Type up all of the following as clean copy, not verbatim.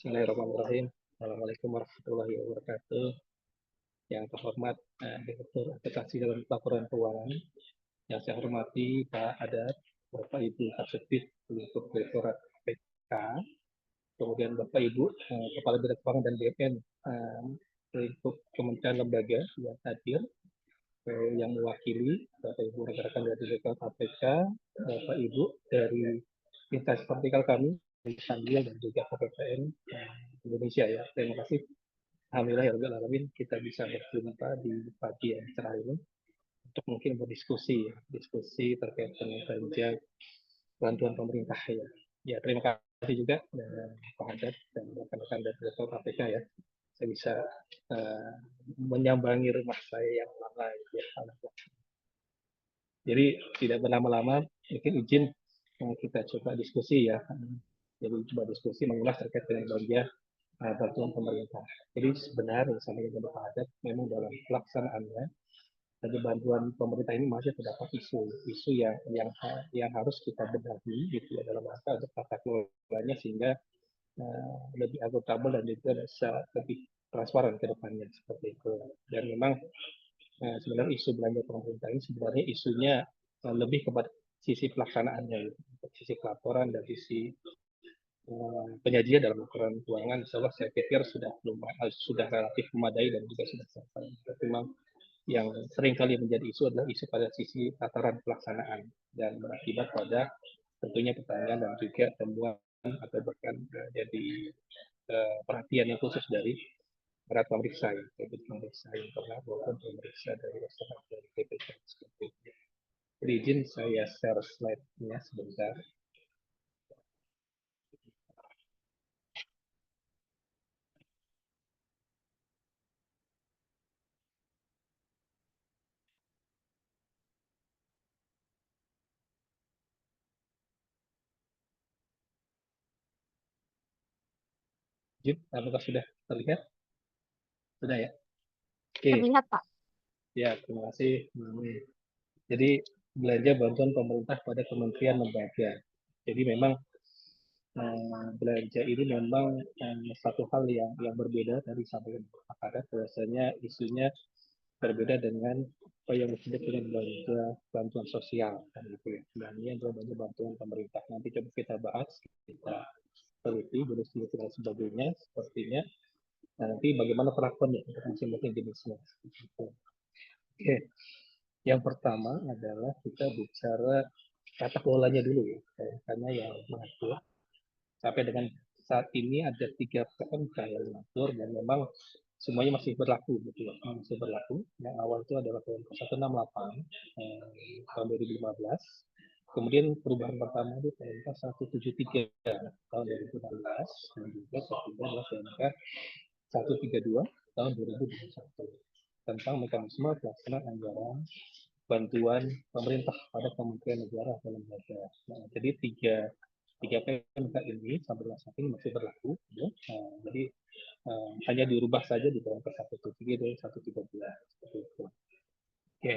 Bismillahirrahmanirrahim. Assalamualaikum warahmatullahi wabarakatuh. Yang terhormat Direktur Aplikasi dalam Laporan Keuangan, yang saya hormati Pak Adat, Bapak Ibu Kasubdit untuk Direktorat KPK, kemudian Bapak Ibu Kepala Bidang Keuangan dan BNN untuk Kementerian Lembaga yang hadir, yang mewakili Bapak Ibu rekan-rekan dari Direktorat KPK, Bapak Ibu dari instansi vertikal kami, Sambil dan juga KPPN Indonesia ya. Terima kasih. Alhamdulillah kita bisa berjumpa di pagi yang cerah ini untuk mungkin berdiskusi diskusi terkait dengan belanja bantuan pemerintah ya. Ya terima kasih juga Pak Haddad dan rekan-rekan dari Direktur KPK ya. Saya bisa menyambangi rumah saya yang lama ya. Jadi tidak berlama-lama, mungkin izin kita coba diskusi ya. Jadi coba diskusi mengulas terkait dengan belanja bantuan pemerintah. Jadi sebenarnya sampai dengan Pak Haddad memang dalam pelaksanaannya dari bantuan pemerintah ini masih terdapat isu yang harus kita benahi gitu ya dalam rangka untuk tata kelolanya sehingga lebih akuntabel dan juga bisa lebih transparan ke depannya seperti itu. Dan memang sebenarnya isu belanja pemerintah ini sebenarnya isunya lebih kepada sisi pelaksanaannya, gitu. Sisi pelaporan dan sisi penyajian dalam laporan keuangan, insya Allah saya pikir sudah relatif memadai dan juga sudah selesai. Tapi memang yang sering kali menjadi isu adalah isu pada sisi tataran pelaksanaan dan berakibat pada tentunya pertanyaan dan juga temuan atau bahkan jadi perhatian yang khusus dari para pemeriksa ya, baik pemeriksa internal maupun pemeriksa dari eksternal dari KPK seperti itu. Jadi izin saya share slide-nya sebentar. Izin, apakah sudah terlihat? Sudah ya? Oke, Terlihat, Pak. ya terima kasih. Jadi belanja bantuan pemerintah pada kementerian lembaga. Jadi memang belanja ini memang satu hal yang berbeda dari sampaikan Pak Haddad, bahwasanya isunya berbeda dengan apa yang disebut dengan belanja bantuan sosial kan gitu ya. Dan ini adalah belanja bantuan pemerintah. Nanti coba kita bahas, kita teliti jenis dan sebagainya sepertinya. Nanti bagaimana perlakuannya untuk masing-masing jenisnya. Oke, yang pertama adalah kita bicara tata kelolanya dulu ya, karena yang mengatur sampai dengan saat ini ada 3 PMK yang mengatur dan memang semuanya masih berlaku gitu loh, masih berlaku. Yang awal itu adalah PMK 168 tahun 2015. Kemudian perubahan pertama itu PMK 173 tahun 2016 dan juga ketiga adalah PMK 132 tahun 2021 tentang mekanisme pelaksanaan anggaran bantuan pemerintah pada kementerian negara atau lembaga. Nah, jadi tiga PMK ini sampai saat ini masih berlaku. Ya. Jadi hanya dirubah saja di PMK 173 dan 113 seperti itu. Oke.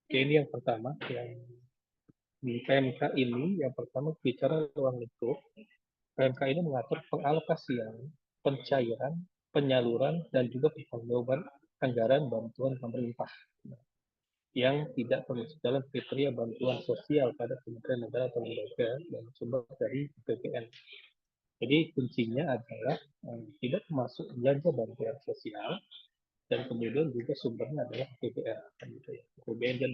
Oke, ini yang pertama. Yang di PMK ini yang pertama bicara ruang lingkup. PMK ini mengatur pengalokasian, pencairan, penyaluran dan juga pertanggungjawaban anggaran bantuan pemerintah yang tidak termasuk dalam kriteria bantuan sosial pada kementerian negara atau lembaga dan sumber dari BPN. Jadi kuncinya adalah tidak termasuk belanja bantuan sosial dan kemudian juga sumbernya adalah BPN. Gitu ya. BPN dan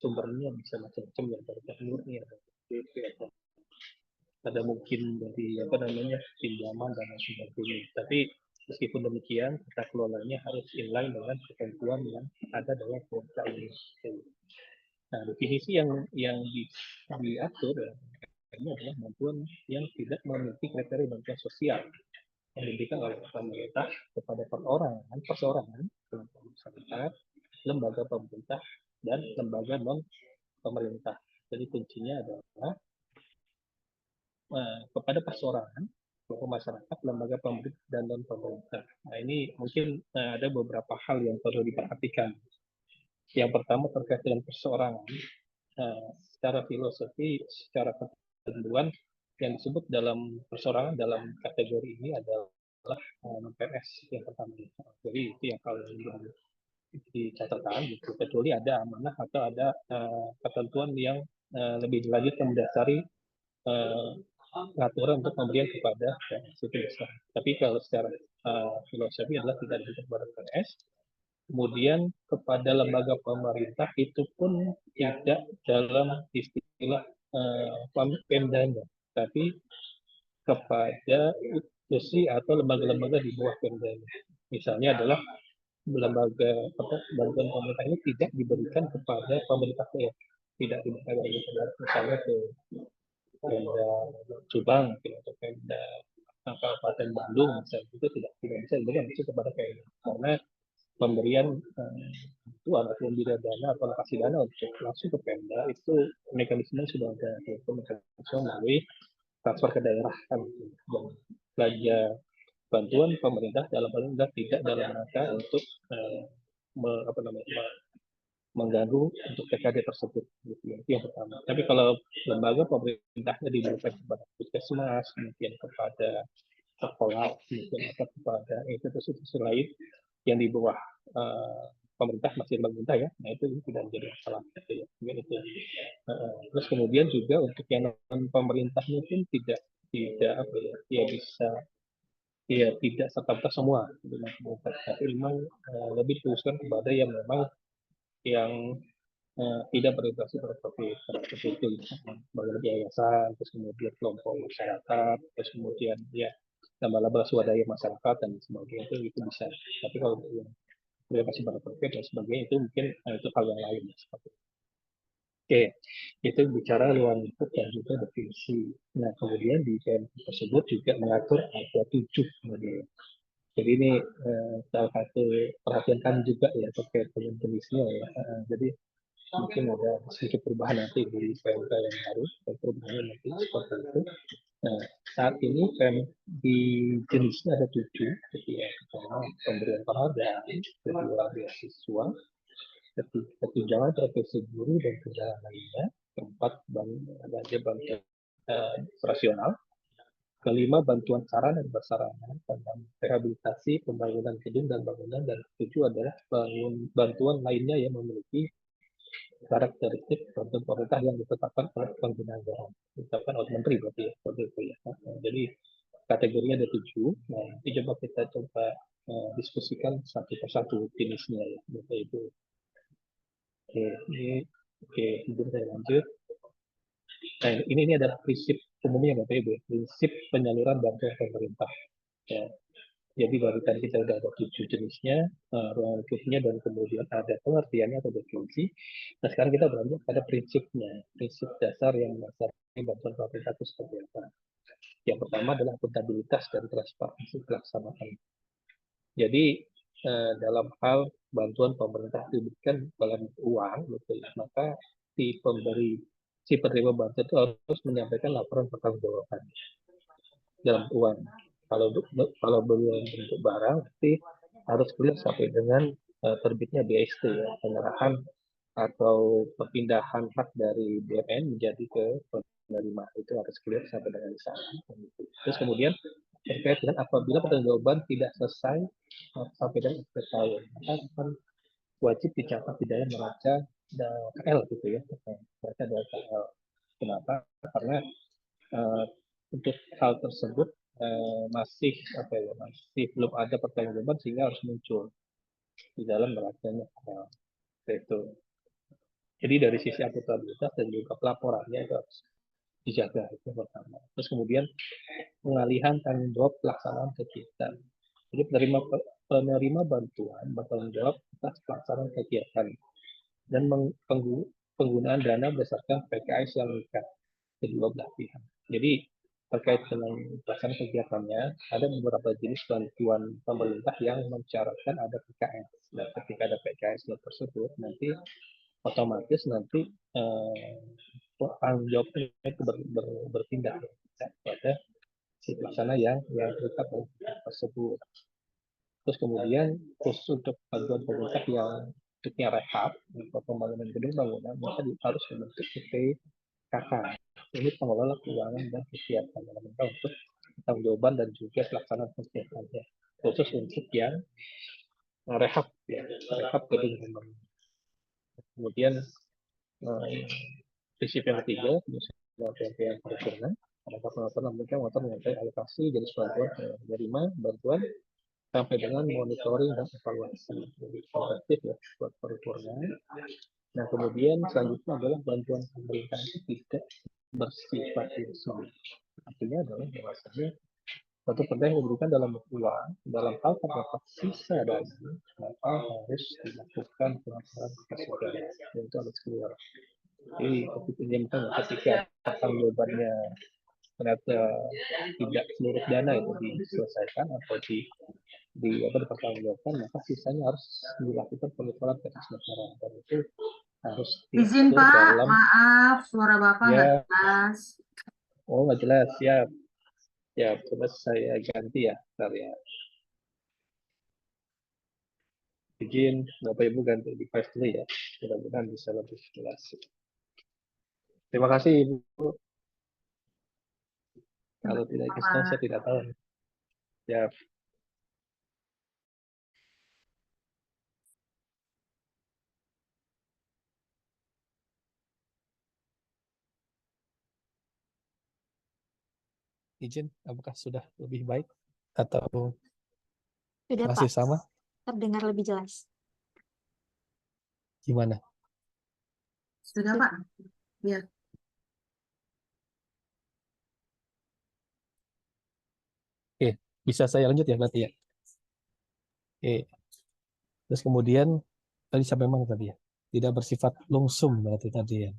sumbernya bisa macam-macam ya, dari murni ada BP atau ada mungkin dari apa namanya pinjaman dan lain sebagainya. Tapi meskipun demikian, tata kelolanya harus inline dengan ketentuan yang ada dalam PMK ini. Nah, definisi yang diatur ini adalah bantuan yang tidak memiliki kriteria bantuan sosial yang diberikan oleh pemerintah kepada perseorangan, kelompok masyarakat, lembaga pemerintah, dan lembaga non pemerintah. Jadi kuncinya adalah kepada perseorangan, kelompok masyarakat, lembaga pemerintah, dan non pemerintah. Nah ini mungkin ada beberapa hal yang perlu diperhatikan. Yang pertama terkait dengan perseorangan, secara filosofi, secara ketentuan yang disebut dalam persorangan dalam kategori ini adalah PNS yang pertama. Jadi itu yang kalau dicatatkan gitu, kecuali ada amanah atau ada ketentuan yang lebih lanjut yang mendasari aturan untuk pemberian kepada PNS itu besar. Tapi kalau secara filosofi adalah tidak disebut kepada PNS. Kemudian kepada lembaga pemerintah itu pun tidak dalam istilah Pemdanya, tapi kepada institusi atau lembaga-lembaga di bawah Pemdanya. Misalnya adalah lembaga bantuan pemerintah ini tidak diberikan kepada pemerintah daerah, tidak diberikan misalnya ke Pemda Subang atau Pemda Kabupaten Bandung misalnya itu tidak bisa diberikan kepada Pemda karena pemberian bantuan atau pemberian dana atau alokasi dana untuk langsung ke Pemda itu mekanisme sudah ada, yaitu mekanisme melalui transfer ke daerah kan dan belanja bantuan pemerintah dalam hal ini tidak dalam rangka untuk mengganggu untuk TKD tersebut gitu ya. Itu yang pertama. Tapi kalau lembaga pemerintahnya diberikan kepada puskesmas, kemudian kepada sekolah, kemudian kepada institusi lain yang di bawah pemerintah masih pemerintah ya, nah itu tidak menjadi masalah gitu ya. Mungkin itu. Terus kemudian juga untuk yang non pemerintahnya pun tidak apa ya bisa tidak serta-merta semua tapi memang lebih dikhususkan kepada yang memang yang tidak berinteraksi pada profit seperti itu bagaimana yayasan terus kemudian kelompok masyarakat terus kemudian ya laba-laba swadaya masyarakat dan sebagainya itu bisa tapi kalau yang berinteraksi pada profit dan sebagainya itu mungkin itu hal yang lain seperti itu. Oke, itu bicara ruang lingkup dan juga definisi. Nah, kemudian di PMK tersebut juga mengatur ada 7 model. Jadi ini salah satu perhatian kami juga ya terkait dengan jenisnya ya. Jadi mungkin ada sedikit perubahan nanti di PMK yang baru, perubahannya nanti seperti itu. Nah, saat ini di jenisnya ada 7, jadi yang pertama pemberian penghargaan, kedua beasiswa, ketiga tunjangan profesi guru dan tunjangan lainnya, keempat belanja bantuan operasional, kelima bantuan sarana dan prasarana, keenam rehabilitasi pembangunan gedung dan bangunan, dan ketujuh adalah bantuan lainnya yang memiliki karakteristik bantuan pemerintah yang ditetapkan oleh pengguna anggaran, ditetapkan oleh menteri berarti ya, seperti itu ya. Jadi kategorinya ada 7. Nah, nanti kita coba diskusikan satu persatu jenisnya ya, Bapak Ibu. Oke, kemudian saya lanjut. Nah, ini adalah prinsip umumnya Bapak Ibu, prinsip penyaluran bantuan pemerintah. Ya. Jadi dari tadi kita sudah ada 7 jenisnya, ruang lingkupnya, dan kemudian ada pengertiannya atau definisi. Nah sekarang kita beranjak pada prinsipnya, prinsip dasar yang mendasari bantuan pemerintah itu seperti apa. Yang pertama adalah akuntabilitas dan transparansi pelaksanaan. Jadi dalam hal bantuan pemerintah diberikan dalam uang, gitu, maka si penerima bantuan itu harus menyampaikan laporan pertanggungjawaban dalam uang. Kalau belum bentuk barang, nanti harus clear sampai dengan terbitnya BST ya, penyerahan atau perpindahan hak dari BMN menjadi ke penerima, itu harus clear sampai dengan sana. Terus kemudian terkait dengan apabila pertanggungjawaban tidak selesai sampai dengan akhir tahun, maka akan wajib dicatat di dalam neraca KL gitu ya, neraca KL. Kenapa? Karena untuk hal tersebut masih belum ada pertanggungjawaban sehingga harus muncul di dalam neracanya itu. Jadi dari sisi akuntabilitas dan juga pelaporannya itu harus dijaga itu pertama. Terus kemudian pengalihan tanggung jawab pelaksanaan kegiatan. Jadi penerima bantuan bertanggung jawab atas pelaksanaan kegiatan dan penggunaan dana berdasarkan PKS yang mengikat kedua belah pihak. Jadi terkait dengan pelaksanaan kegiatannya, ada beberapa jenis bantuan pemerintah yang mensyaratkan ada PKS. Dan ketika ada PKS tersebut, nanti otomatis nanti tanggung jawabnya itu berpindah kepada si pelaksana yang terikat tersebut. Terus kemudian khusus untuk bantuan pemerintah yang bentuknya rehab atau pembangunan gedung bangunan, maka harus membentuk PKK. unit pengelola keuangan dan kesehatan dalam rangka untuk pertanggungjawaban dan juga pelaksanaan kesehatannya, khusus untuk yang rehab ya, rehab gedung pemerintah. Kemudian prinsip yang ketiga, penyampaian paripurna, pada pengawasan mereka mengenai alokasi jenis bantuan penerima bantuan sampai dengan monitoring dan evaluasi. Jadi efektif ya buat paripurna. Nah kemudian selanjutnya adalah bantuan pemerintah itu tidak bersifat langsung. Artinya adalah bahwasanya satu perda yang diberikan dalam uang, dalam hal terdapat sisa dana, maka harus dilakukan pelaporan ke negara. Dan itu harus keluar. Jadi ketika pertanggungjawabannya ternyata tidak seluruh dana itu diselesaikan atau dipertanggungjawabkan, maka sisanya harus dilakukan pelaporan ke negara. Dan itu harus Izin diatur Pak, dalam maaf suara Bapak nggak ya. jelas. Oh nggak jelas, siap. Ya, coba saya ganti ya, bentar ya. Izin Bapak Ibu ganti device dulu ya. Mudah-mudahan bisa lebih jelas. Terima kasih Ibu. Kalau tidak ikut saya tidak tahu. Ya. Izin, apakah sudah lebih baik atau Sudah, masih Pak. sama? Terdengar lebih jelas. Gimana? Sudah Pak? Ya. Oke, bisa saya lanjut ya berarti ya. Oke. Terus kemudian tadi sampai mana tadi ya? Tidak bersifat lumsum berarti tadi ya.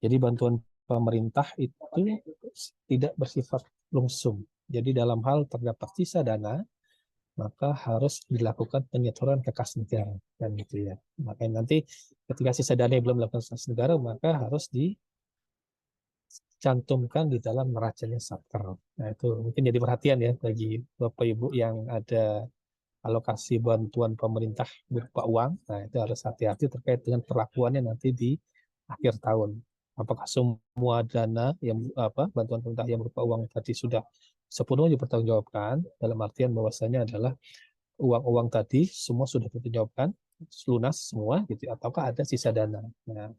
Jadi bantuan pemerintah itu tidak bersifat lumsum. Jadi dalam hal terdapat sisa dana, maka harus dilakukan penyetoran ke kas negara kan gitu ya. Makanya nanti ketika sisa dana belum dilakukan kas negara, maka harus dicantumkan di dalam neracanya satker. Nah itu mungkin jadi perhatian ya bagi Bapak Ibu yang ada alokasi bantuan pemerintah berupa uang. Nah itu harus hati-hati terkait dengan perlakuannya nanti di akhir tahun. Apakah semua dana yang bantuan pemerintah yang berupa uang tadi sudah sepenuhnya dipertanggungjawabkan, dalam artian bahwasanya adalah uang-uang tadi semua sudah dipertanggungjawabkan, lunas semua gitu, ataukah ada sisa dana. Nah,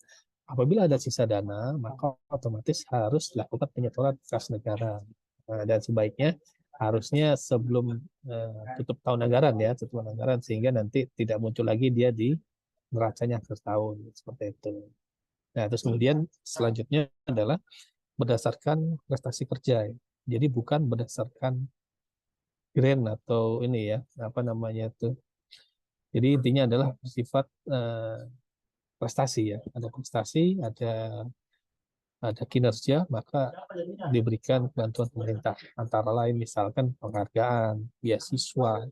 apabila ada sisa dana, maka otomatis harus dilakukan penyetoran kas negara. Nah, dan sebaiknya harusnya sebelum tutup tahun anggaran ya, tutup tahun anggaran, sehingga nanti tidak muncul lagi dia di neracanya akhir tahun seperti itu. Nah, terus kemudian selanjutnya adalah berdasarkan prestasi kerja. Jadi bukan berdasarkan grant atau ini ya, apa namanya itu. Jadi intinya adalah sifat prestasi ya. Ada prestasi, ada kinerja, maka diberikan bantuan pemerintah. Antara lain misalkan penghargaan, beasiswa,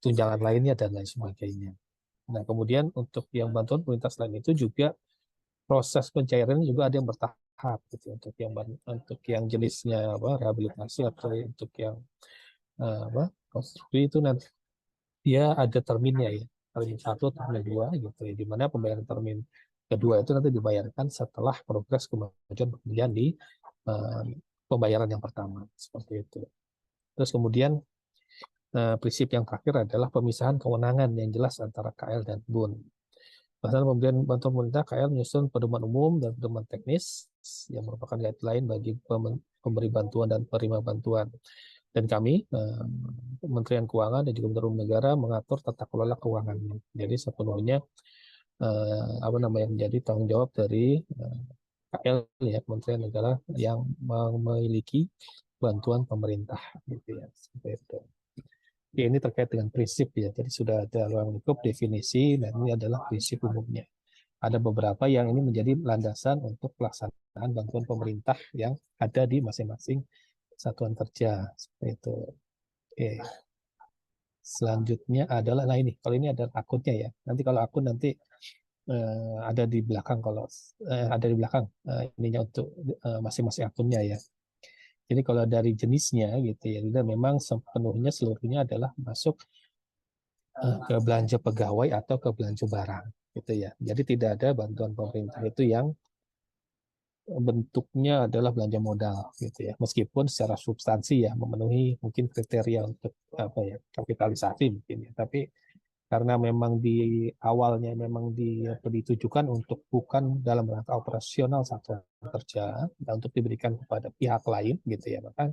tunjangan lainnya dan lain sebagainya. Nah, kemudian untuk yang bantuan pemerintah selain itu juga proses pencairan juga ada yang bertahap gitu. Untuk yang jenisnya rehabilitasi atau untuk yang konstruksi itu nanti dia ada terminnya ya, termin 1, termin 2 gitu ya, di mana pembayaran termin kedua itu nanti dibayarkan setelah progres kemajuan pekerjaan di pembayaran yang pertama seperti itu. Terus kemudian prinsip yang terakhir adalah pemisahan kewenangan yang jelas antara KL dan BUN. Bahkan pemberian bantuan pemerintah, KL menyusun pedoman umum dan pedoman teknis yang merupakan guideline bagi pemberi bantuan dan penerima bantuan. Dan kami, Kementerian Keuangan dan juga Kementerian Negara mengatur tata kelola keuangannya. Jadi sepenuhnya menjadi tanggung jawab dari KL ya, Kementerian Negara yang memiliki bantuan pemerintah gitu ya, seperti itu. Ya, ini terkait dengan prinsip ya. Jadi sudah ada ruang lingkup definisi dan ini adalah prinsip umumnya. Ada beberapa yang ini menjadi landasan untuk pelaksanaan bantuan pemerintah yang ada di masing-masing satuan kerja seperti itu. Oke. Selanjutnya adalah ini. Kalau ini ada akunnya ya. Nanti kalau akun nanti ada di belakang ada di belakang ininya untuk masing-masing akunnya ya. Jadi kalau dari jenisnya gitu ya, memang seluruhnya adalah masuk ke belanja pegawai atau ke belanja barang gitu ya. Jadi tidak ada bantuan pemerintah itu yang bentuknya adalah belanja modal gitu ya. Meskipun secara substansi ya memenuhi mungkin kriteria untuk apa ya kapitalisasi mungkin ya. Tapi karena memang di awalnya memang ditujukan untuk bukan dalam rangka operasional satuan kerja dan untuk diberikan kepada pihak lain gitu ya, maka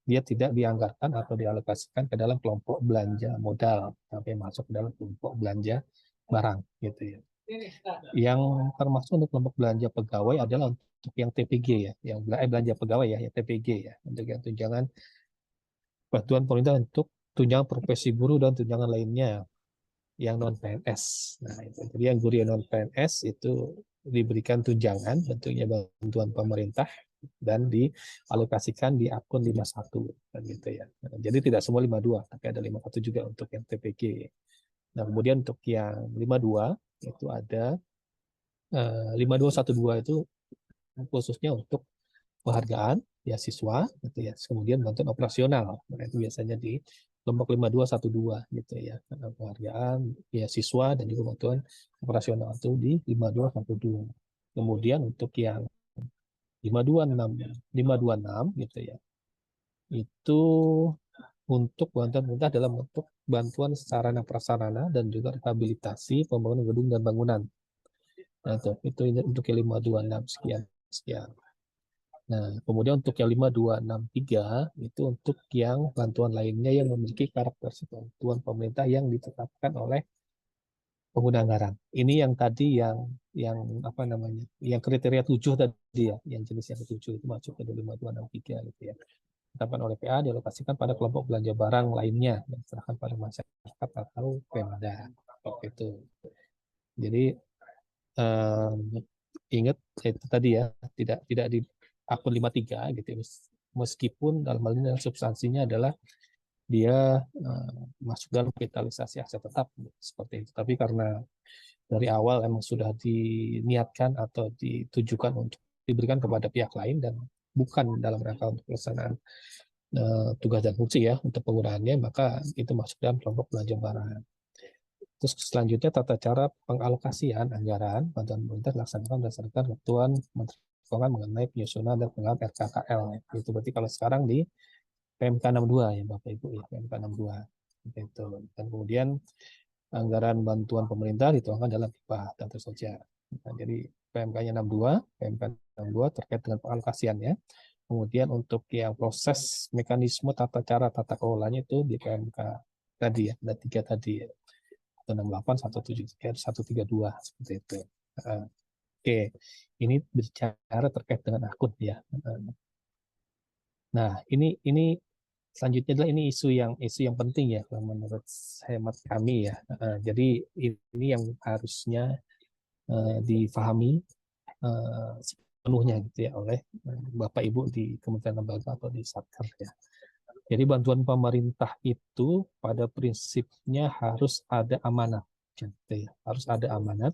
dia tidak dianggarkan atau dialokasikan ke dalam kelompok belanja modal sampai masuk ke dalam kelompok belanja barang gitu ya. Yang termasuk untuk kelompok belanja pegawai adalah untuk yang TPG ya, yang belanja pegawai ya, yang TPG ya, untuk yang tunjangan bantuan pemerintah untuk tunjangan profesi guru dan tunjangan lainnya yang non PNS. Nah, itu. Jadi yang guru yang non PNS itu diberikan tunjangan bentuknya bantuan pemerintah dan dialokasikan di akun 51 kan gitu ya. Nah, jadi tidak semua 52, tapi ada 51 juga untuk yang TPG. Nah, kemudian untuk yang 52 itu ada 5212 itu khususnya untuk penghargaan beasiswa gitu ya. Kemudian bantuan operasional. Nah, itu biasanya di kelompok 5212 gitu ya. Penghargaan beasiswa dan juga bantuan operasional itu di 5212. Kemudian untuk yang 526 gitu ya. Itu untuk bantuan pemerintah dalam bentuk bantuan sarana prasarana dan juga rehabilitasi pembangunan gedung dan bangunan. Nah, itu untuk yang 526 sekian. Nah, kemudian untuk yang 5263 itu untuk yang bantuan lainnya yang memiliki karakter bantuan pemerintah yang ditetapkan oleh pengguna anggaran. Ini yang tadi yang apa namanya? Yang kriteria 7 tadi ya, yang jenis yang ke-7 itu masuk ke 5263 gitu ya. Ditetapkan oleh PA dialokasikan pada kelompok belanja barang lainnya yang diserahkan pada masyarakat atau Pemda. Seperti itu. Jadi ingat itu tadi ya, tidak di akun 53 gitu ya. Meskipun dalam hal ini substansinya adalah dia masuk dalam kapitalisasi aset tetap seperti itu. Tapi karena dari awal emang sudah diniatkan atau ditujukan untuk diberikan kepada pihak lain dan bukan dalam rangka untuk pelaksanaan tugas dan fungsi ya untuk penggunaannya, maka itu masuk dalam kelompok belanja barang. Terus selanjutnya tata cara pengalokasian anggaran bantuan pemerintah dilaksanakan berdasarkan ketentuan Menteri Keuangan mengenai penyusunan dan pengelolaan RKKL. Itu berarti kalau sekarang di PMK 62 ya Bapak Ibu ya, PMK 62. Itu. Dan kemudian anggaran bantuan pemerintah dituangkan dalam IPA tentu saja. Nah, jadi PMK-nya 62, PMK 62 terkait dengan pengalokasiannya. Kemudian untuk yang proses mekanisme tata cara tata kelolanya itu di PMK tadi ya, ada 3 tadi ya. 168, 173, 132 seperti itu. Oke, ini bicara terkait dengan akun ya. Nah, ini selanjutnya adalah ini isu yang penting ya menurut hemat kami ya. Jadi ini yang harusnya difahami sepenuhnya gitu ya oleh Bapak Ibu di Kementerian Lembaga atau di Satker ya. Jadi bantuan pemerintah itu pada prinsipnya harus ada amanat, gitu ya. Harus ada amanat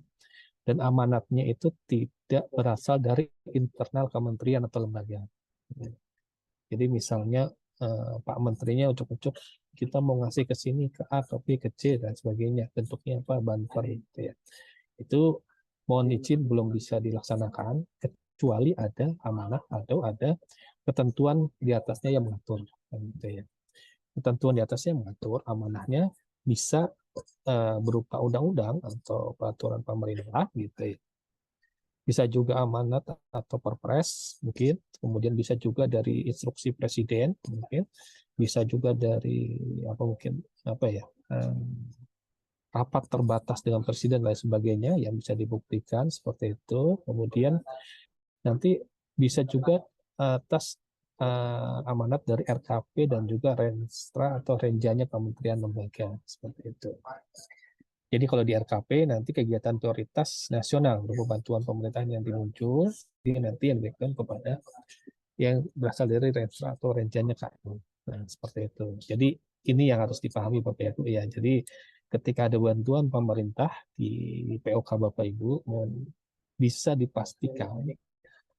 dan amanatnya itu tidak berasal dari internal kementerian atau lembaga. Jadi misalnya Pak Menterinya ucuk-ucuk kita mau ngasih ke sini ke A, ke B, ke C dan sebagainya. Bentuknya apa bantuan itu ya. Itu mohon izin belum bisa dilaksanakan kecuali ada amanat atau ada ketentuan di atasnya yang mengatur. Gitu ya. Ketentuan di atasnya mengatur amanahnya bisa berupa undang-undang atau peraturan pemerintah gitu ya. Bisa juga amanat atau perpres mungkin, kemudian bisa juga dari instruksi presiden mungkin, bisa juga dari apa mungkin apa ya rapat terbatas dengan presiden dan lain sebagainya yang bisa dibuktikan seperti itu. Kemudian nanti bisa juga atas amanat dari RKP dan juga Renstra atau renjanya kementerian lembaga seperti itu. Jadi kalau di RKP nanti kegiatan prioritas nasional berupa bantuan pemerintahan yang dimuncul, ini nanti yang diberikan kepada yang berasal dari Renstra atau renjanya KM. Nah, seperti itu. Jadi ini yang harus dipahami Bapak Ibu ya. Jadi ketika ada bantuan pemerintah di POK Bapak Ibu bisa dipastikan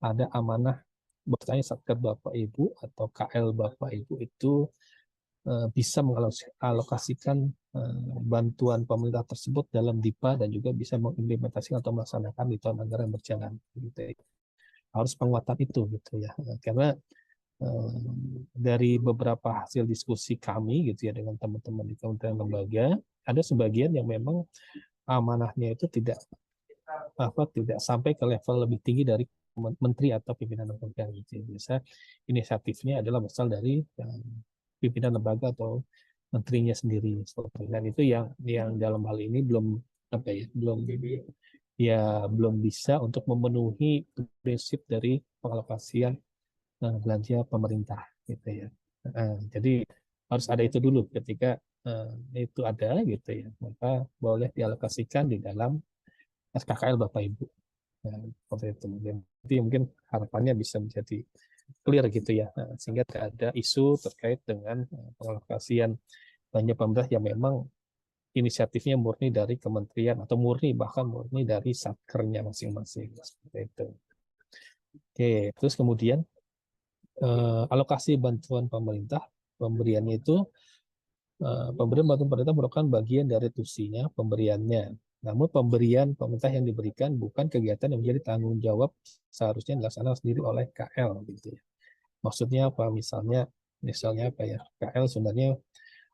ada amanah bahwasanya Satker Bapak Ibu atau KL Bapak Ibu itu bisa mengalokasikan bantuan pemerintah tersebut dalam DIPA dan juga bisa mengimplementasikan atau melaksanakan di tahun anggaran berjalan. harus penguatan itu gitu ya. Karena dari beberapa hasil diskusi kami gitu ya dengan teman-teman di kementerian lembaga, ada sebagian yang memang amanahnya itu tidak sampai ke level lebih tinggi dari menteri atau pimpinan lembaga gitu. Biasa inisiatifnya adalah berasal dari pimpinan lembaga atau menterinya sendiri. Dan itu yang dalam hal ini belum belum bisa untuk memenuhi prinsip dari pengalokasian belanja pemerintah gitu ya. Jadi harus ada itu dulu. Ketika itu ada gitu ya, maka boleh dialokasikan di dalam SKKL Bapak Ibu. Seperti itu. Jadi mungkin harapannya bisa menjadi clear gitu ya, sehingga tidak ada isu terkait dengan pengalokasian belanja pemerintah yang memang inisiatifnya murni dari kementerian atau bahkan murni dari satkernya masing-masing seperti itu. Oke, terus kemudian alokasi bantuan pemerintah, pemberiannya itu pemberian bantuan pemerintah merupakan bagian dari tusinya pemberiannya. Namun pemberian pemerintah yang diberikan bukan kegiatan yang menjadi tanggung jawab seharusnya dilaksanakan sendiri oleh KL gitu ya. Maksudnya apa? Misalnya apa ya? KL sebenarnya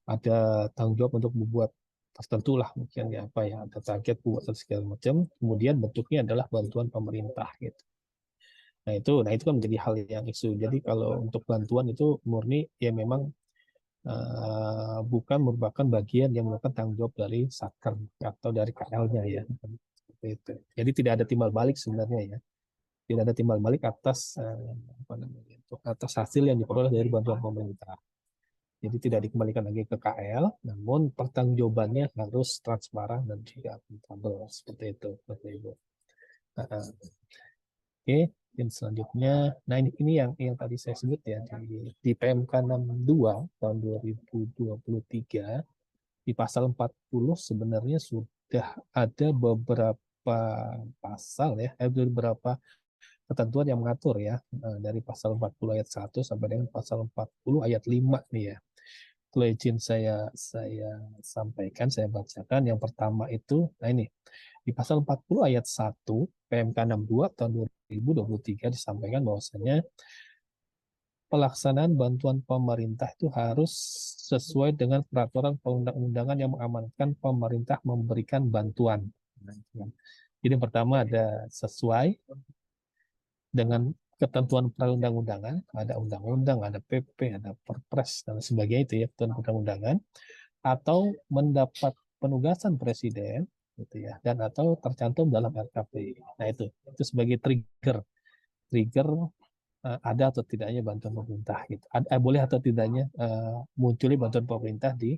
ada tanggung jawab untuk membuat tertentu lah mungkin ya apa ya, ada target buat segala macam. Kemudian bentuknya adalah bantuan pemerintah gitu. Nah itu kan menjadi hal yang isu. Jadi kalau untuk bantuan itu murni ya memang bukan merupakan bagian yang merupakan tanggung jawab dari Satker atau dari KL-nya ya. Seperti itu. Jadi tidak ada timbal balik sebenarnya ya. Tidak ada timbal balik atas atas hasil yang diperoleh dari bantuan pemerintah. Jadi tidak dikembalikan lagi ke KL, namun pertanggungjawabannya harus transparan dan juga akuntabel seperti itu, Bapak Ibu. Oke, yang selanjutnya, nah ini yang tadi saya sebut ya di PMK 62 tahun 2023 di pasal 40 sebenarnya sudah ada beberapa pasal ya, beberapa ketentuan yang mengatur ya dari pasal 40 ayat 1 sampai dengan pasal 40 ayat 5 nih ya. Kalau izin saya sampaikan, saya bacakan. Yang pertama itu, nah ini, di pasal 40 ayat 1 PMK 62 tahun 2023 disampaikan bahwasanya pelaksanaan bantuan pemerintah itu harus sesuai dengan peraturan perundang-undangan yang mengamanatkan pemerintah memberikan bantuan. Jadi yang pertama ada sesuai dengan ketentuan perundang-undangan, ada undang-undang, ada PP, ada Perpres dan sebagainya itu ya, ketentuan perundang-undangan, atau mendapat penugasan presiden gitu ya, dan atau tercantum dalam RKP. Nah itu sebagai trigger ada atau tidaknya bantuan pemerintah gitu. Boleh atau tidaknya munculnya bantuan pemerintah di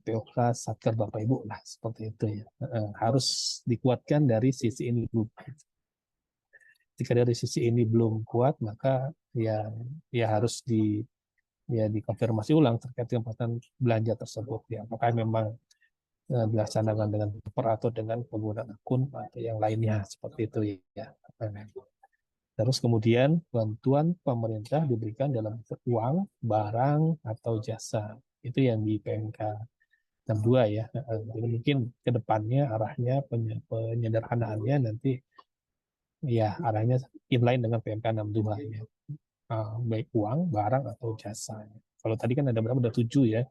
POK Satker Bapak Ibu lah seperti itu ya. Harus dikuatkan dari sisi ini dulu. Jika dari sisi ini belum kuat, maka ya harus dikonfirmasi ulang terkait dengan pelaksanaan belanja tersebut ya. Apakah memang dilaksanakan dengan proper atau dengan penggunaan akun atau yang lainnya seperti itu ya. Terus kemudian bantuan pemerintah diberikan dalam uang, barang atau jasa. Itu yang di PMK 62 ya. Jadi mungkin ke depannya arahnya penyederhanaannya nanti ya arahnya inline dengan PMK 62 ya. Baik uang, barang atau jasa. Kalau tadi kan ada berapa? Ada 7 ya.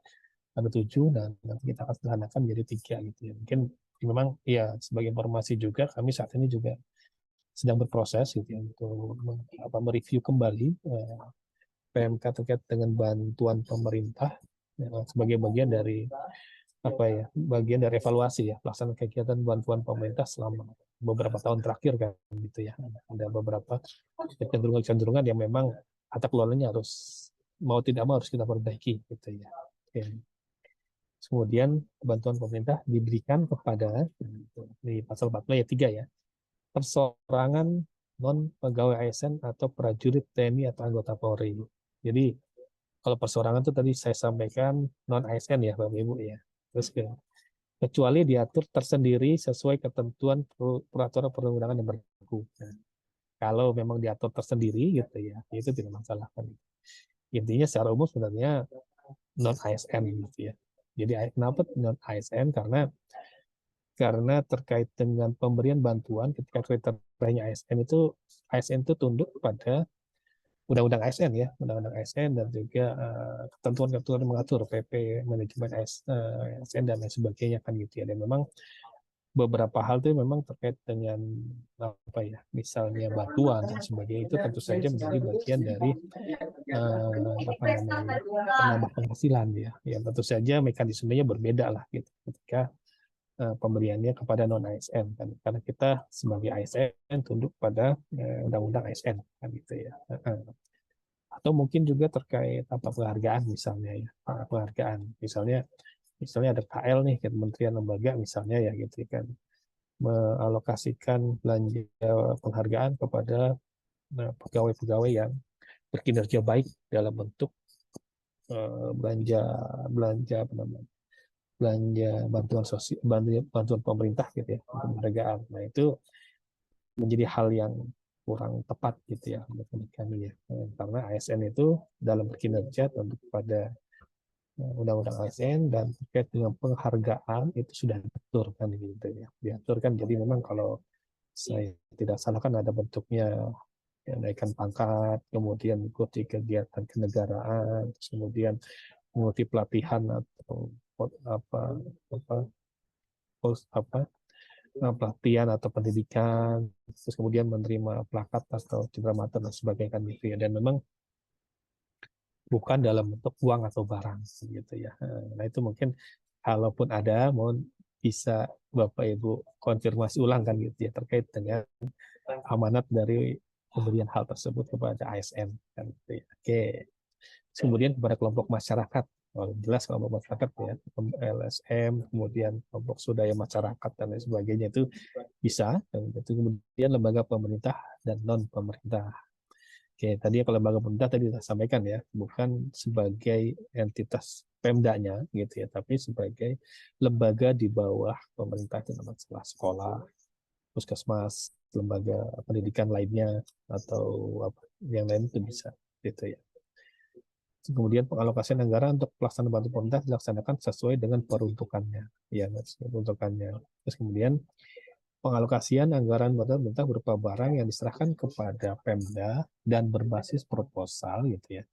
Ada 7 dan nanti kita akan sederhanakan menjadi 3 gitu ya. Mungkin memang ya sebagai informasi juga kami saat ini juga sedang berproses gitu ya, untuk mereview kembali PMK terkait dengan bantuan pemerintah ya, sebagai bagian dari bagian dari evaluasi ya pelaksanaan kegiatan bantuan pemerintah selama beberapa tahun terakhir kan gitu ya. Ada beberapa kecenderungan yang memang tata kelolanya harus mau tidak mau harus kita perbaiki gitu ya. Oke. Kemudian bantuan pemerintah diberikan kepada di pasal 40 ayat 3 ya. Persorangan non pegawai ASN atau prajurit TNI atau anggota Polri. Jadi kalau persorangan itu tadi saya sampaikan non ASN ya Bapak Ibu ya. Terus kecuali diatur tersendiri sesuai ketentuan peraturan perundang-undangan yang berlaku. Nah, kalau memang diatur tersendiri gitu ya, itu tidak masalah kan. Intinya secara umum sebenarnya non ASN gitu ya. Jadi kenapa non ASN? Karena karena terkait dengan pemberian bantuan ketika kriterianya ASN itu tunduk pada Undang-Undang ASN ya, Undang-Undang ASN dan juga ketentuan-ketentuan mengatur PP, manajemen ASN dan lain sebagainya kan gitu ya. Dan memang beberapa hal itu memang terkait dengan apa ya, misalnya bantuan dan sebagainya itu tentu saja menjadi bagian dari apa namanya penambah penghasilan ya. Ya tentu saja mekanismenya berbeda lah gitu ketika pemberiannya kepada non ASN kan, karena kita sebagai ASN tunduk pada undang-undang ASN kan gitu ya. Atau mungkin juga terkait apa penghargaan misalnya ya, penghargaan misalnya ada KL nih, Kementerian Lembaga misalnya ya gitu kan, mengalokasikan belanja penghargaan kepada pegawai-pegawai yang berkinerja baik dalam bentuk belanja apa namanya, belanja bantuan sosial, bantuan pemerintah gitu ya, penghargaan. Nah itu menjadi hal yang kurang tepat gitu ya menurut kami ya, karena ASN itu dalam berkinerja tentu kepada undang-undang ASN dan terkait dengan penghargaan itu sudah diatur kan gitu ya, diatur kan. Jadi memang kalau saya tidak salah kan ada bentuknya ya, naikkan pangkat, kemudian ikuti kegiatan kenegaraan, terus kemudian mengikuti pelatihan atau pelatihan atau pendidikan, terus kemudian menerima plakat atau cenderamata dan sebagainya kan gitu ya. Dan memang bukan dalam bentuk uang atau barang gitu ya. Nah itu mungkin kalaupun ada, mohon bisa Bapak Ibu konfirmasi ulang kan gitu ya terkait dengan amanat dari pemberian hal tersebut kepada ASN kan gitu ya. Oke. Kemudian kepada kelompok masyarakat, jelas kelompok masyarakat ya, LSM, kemudian kelompok swadaya masyarakat dan lain sebagainya itu bisa. Dan itu kemudian lembaga pemerintah dan non pemerintah. Oke, tadi kalau lembaga pemerintah tadi saya sampaikan ya, bukan sebagai entitas Pemdanya gitu ya, tapi sebagai lembaga di bawah pemerintah itu namanya sekolah, puskesmas, lembaga pendidikan lainnya atau apa yang lain itu bisa gitu ya. Kemudian pengalokasian anggaran untuk pelaksanaan bantuan pemerintah dilaksanakan sesuai dengan peruntukannya, ya peruntukannya. Terus kemudian pengalokasian anggaran bantuan pemerintah berupa barang yang diserahkan kepada Pemda dan berbasis proposal gitu ya.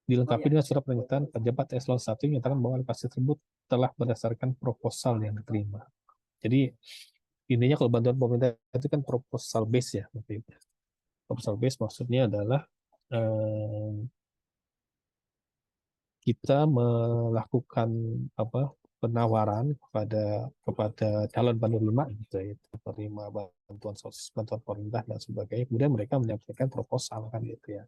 Dilengkapi dengan surat pernyataan pejabat eselon 1 yang menyatakan bahwa alokasi tersebut telah berdasarkan proposal yang diterima. Jadi intinya kalau bantuan pemerintah itu kan proposal base ya. Proposal base maksudnya adalah kita melakukan penawaran kepada calon penerima gitu ya, penerima bantuan pemerintah dan sebagainya. Kemudian mereka menyampaikan proposal kan gitu ya.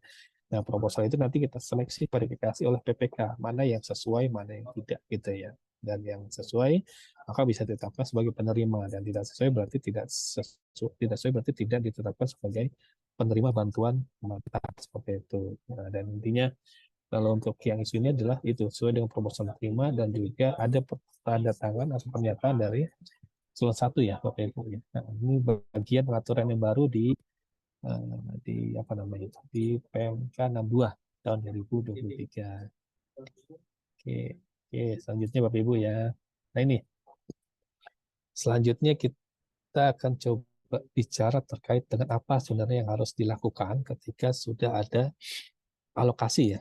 Nah, proposal itu nanti kita seleksi verifikasi oleh PPK, mana yang sesuai, mana yang tidak gitu ya. Dan yang sesuai maka bisa ditetapkan sebagai penerima, dan tidak sesuai berarti tidak sesuai berarti tidak ditetapkan sebagai penerima bantuan pemerintah seperti itu. Nah, dan intinya kalau untuk yang isu ini adalah itu sesuai dengan proposal terima dan juga ada tanda tangan atau pernyataan dari eselon 1 ya Bapak Ibu ya. Nah, ini bagian pengaturan yang baru di apa namanya itu di PMK 62 tahun 2023. Oke, selanjutnya Bapak Ibu ya. Nah ini selanjutnya kita akan coba bicara terkait dengan apa sebenarnya yang harus dilakukan ketika sudah ada alokasi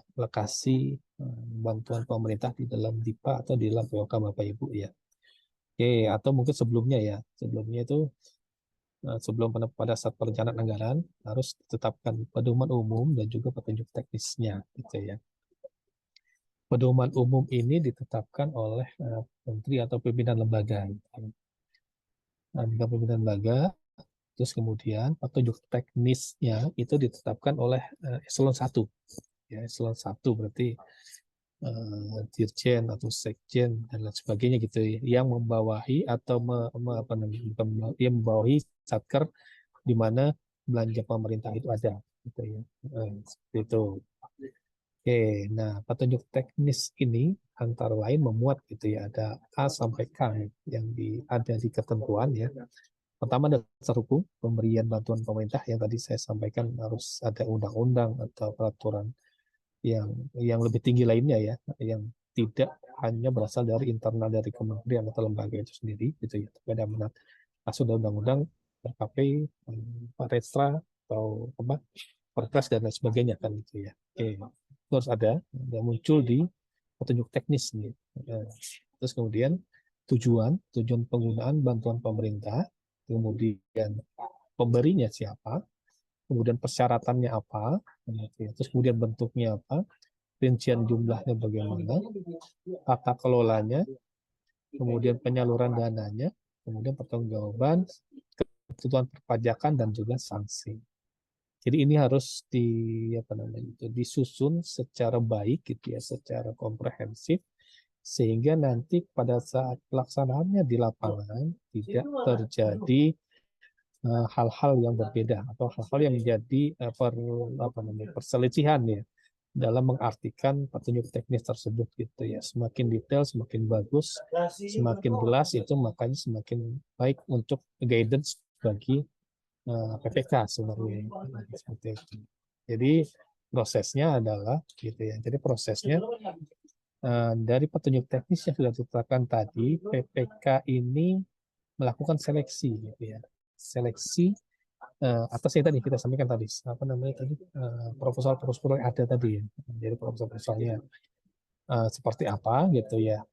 bantuan pemerintah di dalam DIPA atau di dalam POK Bapak Ibu ya. Oke, atau mungkin sebelumnya itu sebelum pada saat perencanaan anggaran harus ditetapkan pedoman umum dan juga petunjuk teknisnya gitu ya. Pedoman umum ini ditetapkan oleh menteri atau pimpinan lembaga. Pimpinan lembaga, terus kemudian petunjuk teknisnya itu ditetapkan oleh eselon 1. Ya, eselon 1 berarti dirjen atau sekjen dan lain sebagainya gitu yang membawahi atau yang membawahi satker di mana belanja pemerintah itu ada gitu ya. Seperti itu. Oke, nah petunjuk teknis ini antara lain memuat gitu ya, ada A sampai K yang ada di ketentuan ya. Pertama dasar hukum pemberian bantuan pemerintah yang tadi saya sampaikan harus ada undang-undang atau peraturan yang lebih tinggi lainnya ya, yang tidak hanya berasal dari internal dari kementerian atau lembaga itu sendiri, gitu ya. Tapi ada amanat masuk dari undang-undang, RKP, Parestra atau apa, Perpres dan lain sebagainya kan gitu ya. Oke, itu harus ada yang muncul di petunjuk teknis nih. Terus kemudian tujuan penggunaan bantuan pemerintah, kemudian pemberinya siapa, kemudian persyaratannya apa, terus kemudian bentuknya apa, rincian jumlahnya bagaimana, tata kelolanya, kemudian penyaluran dananya, kemudian pertanggungjawaban, ketentuan perpajakan dan juga sanksi. Jadi ini harus disusun secara baik gitu ya, secara komprehensif sehingga nanti pada saat pelaksanaannya di lapangan tidak terjadi hal-hal yang berbeda atau hal-hal yang menjadi perselisihan ya dalam mengartikan petunjuk teknis tersebut gitu ya. Semakin detail, semakin bagus, semakin jelas itu makanya semakin baik untuk guidance bagi PPK sebenarnya seperti itu. Jadi prosesnya adalah gitu ya. Jadi prosesnya dari petunjuk teknis yang sudah ditetapkan tadi, PPK ini melakukan seleksi gitu ya. Seleksi atas yang tadi kita sampaikan tadi, apa namanya tadi, proposal yang ada tadi ya. Jadi proposalnya seperti apa gitu ya.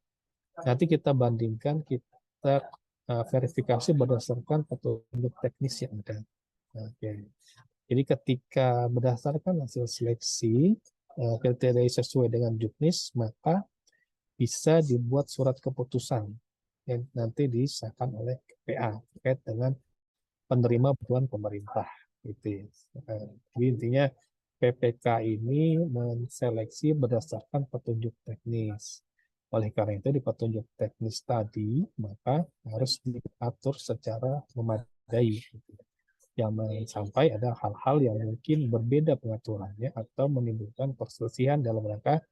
Nanti kita bandingkan, kita verifikasi berdasarkan petunjuk teknis yang ada. Oke. Jadi ketika berdasarkan hasil seleksi kriteria sesuai dengan juknis, maka bisa dibuat surat keputusan yang nanti disahkan oleh KPA terkait dengan penerima bantuan pemerintah. Gitu. Jadi intinya PPK ini menseleksi berdasarkan petunjuk teknis. Oleh karena itu di petunjuk teknis tadi maka harus diatur secara memadai. Jangan sampai ada hal-hal yang mungkin berbeda pengaturannya atau menimbulkan perselisihan dalam rangka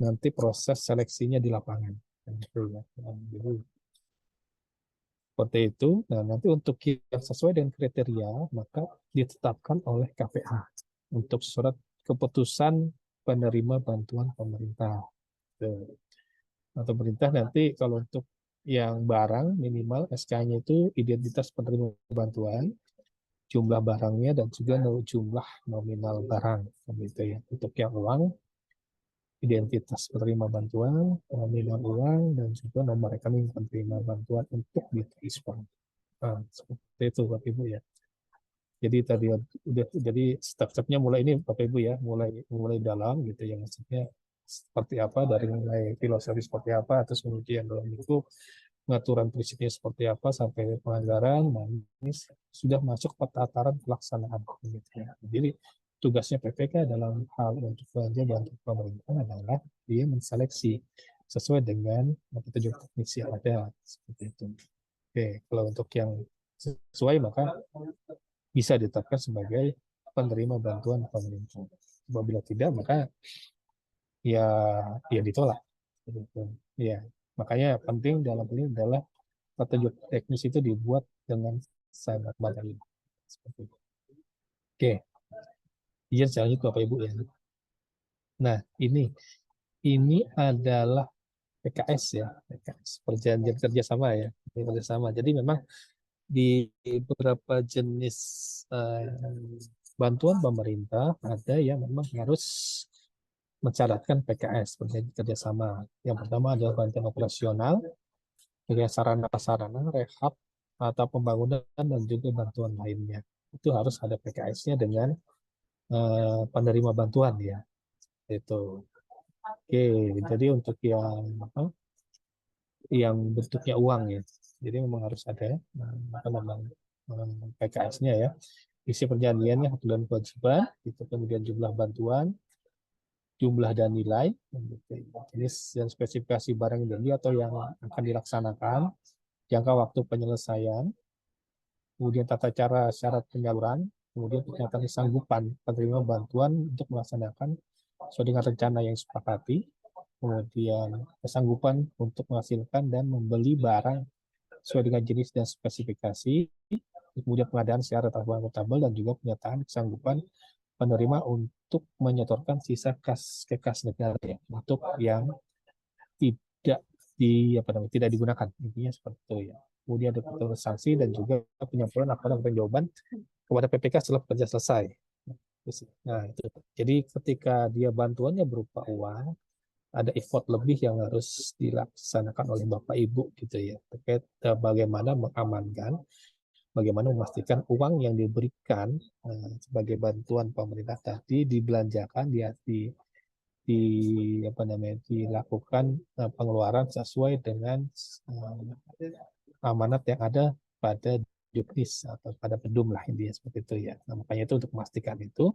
nanti proses seleksinya di lapangan. Jadi, seperti itu. Nah, nanti untuk yang sesuai dengan kriteria, maka ditetapkan oleh KPA untuk surat keputusan penerima bantuan pemerintah. Nah, pemerintah nanti kalau untuk yang barang minimal SK-nya itu identitas penerima bantuan, jumlah barangnya dan juga jumlah nominal barang gitu ya. Untuk yang uang, identitas penerima bantuan, nominal uang dan juga nomor rekening penerima bantuan untuk ditransfer. Nah, seperti itu Bapak Ibu ya. Jadi tadi udah jadi step-stepnya mulai ini Bapak Ibu ya, mulai dalam gitu ya, maksudnya seperti apa dari mulai filosofi seperti apa, terus kemudian dalam itu pengaturan prinsipnya seperti apa sampai penganggaran. Nah, ini sudah masuk ke tataran pelaksanaan gitu ya. Jadi tugasnya PPK dalam hal untuk belanja bantuan pemerintah adalah dia menseleksi sesuai dengan petunjuk teknis yang ada seperti itu. Oke, kalau untuk yang sesuai maka bisa ditetapkan sebagai penerima bantuan pemerintah. Apabila tidak maka ya ditolak. Ya, makanya penting dalam ini adalah petunjuk teknis itu dibuat dengan sangat baik. Seperti itu. Oke, izin selanjutnya Bapak Ibu ya. Nah, ini adalah PKS ya, PKS perjanjian kerjasama ya, kerjasama. Jadi memang di beberapa jenis bantuan pemerintah ada yang memang harus mencatatkan PKS perjanjian kerjasama. Yang pertama adalah bantuan operasional, dengan sarana-sarana, rehab atau pembangunan dan juga bantuan lainnya. Itu harus ada PKS-nya dengan penerima bantuan ya. Itu. Oke, jadi untuk yang bentuknya uang ya. Jadi memang harus ada PKS-nya ya. Isi perjanjiannya hak dan kewajiban, itu kemudian jumlah bantuan, jumlah dan nilai, jenis dan spesifikasi barang yang atau yang akan dilaksanakan, jangka waktu penyelesaian, kemudian tata cara syarat penyaluran, kemudian pernyataan kesanggupan penerima bantuan untuk melaksanakan sesuai dengan rencana yang disepakati, kemudian kesanggupan untuk menghasilkan dan membeli barang sesuai dengan jenis dan spesifikasi, kemudian pengadaan secara akuntabel dan juga pernyataan kesanggupan penerima untuk menyetorkan sisa kas ke kas negara ya, untuk yang tidak tidak digunakan, intinya seperti itu ya. Kemudian ada penentuan sanksi dan juga penyampaian laporan dan jawaban kepada PPK setelah bekerja selesai. Nah, itu. Jadi ketika dia bantuannya berupa uang, ada effort lebih yang harus dilaksanakan oleh Bapak Ibu gitu ya, terkait bagaimana mengamankan, bagaimana memastikan uang yang diberikan sebagai bantuan pemerintah tadi dibelanjakan, di dilakukan pengeluaran sesuai dengan amanat yang ada pada Juknis atau pada Pedum lah, intinya seperti itu ya. Nah, makanya itu untuk memastikan itu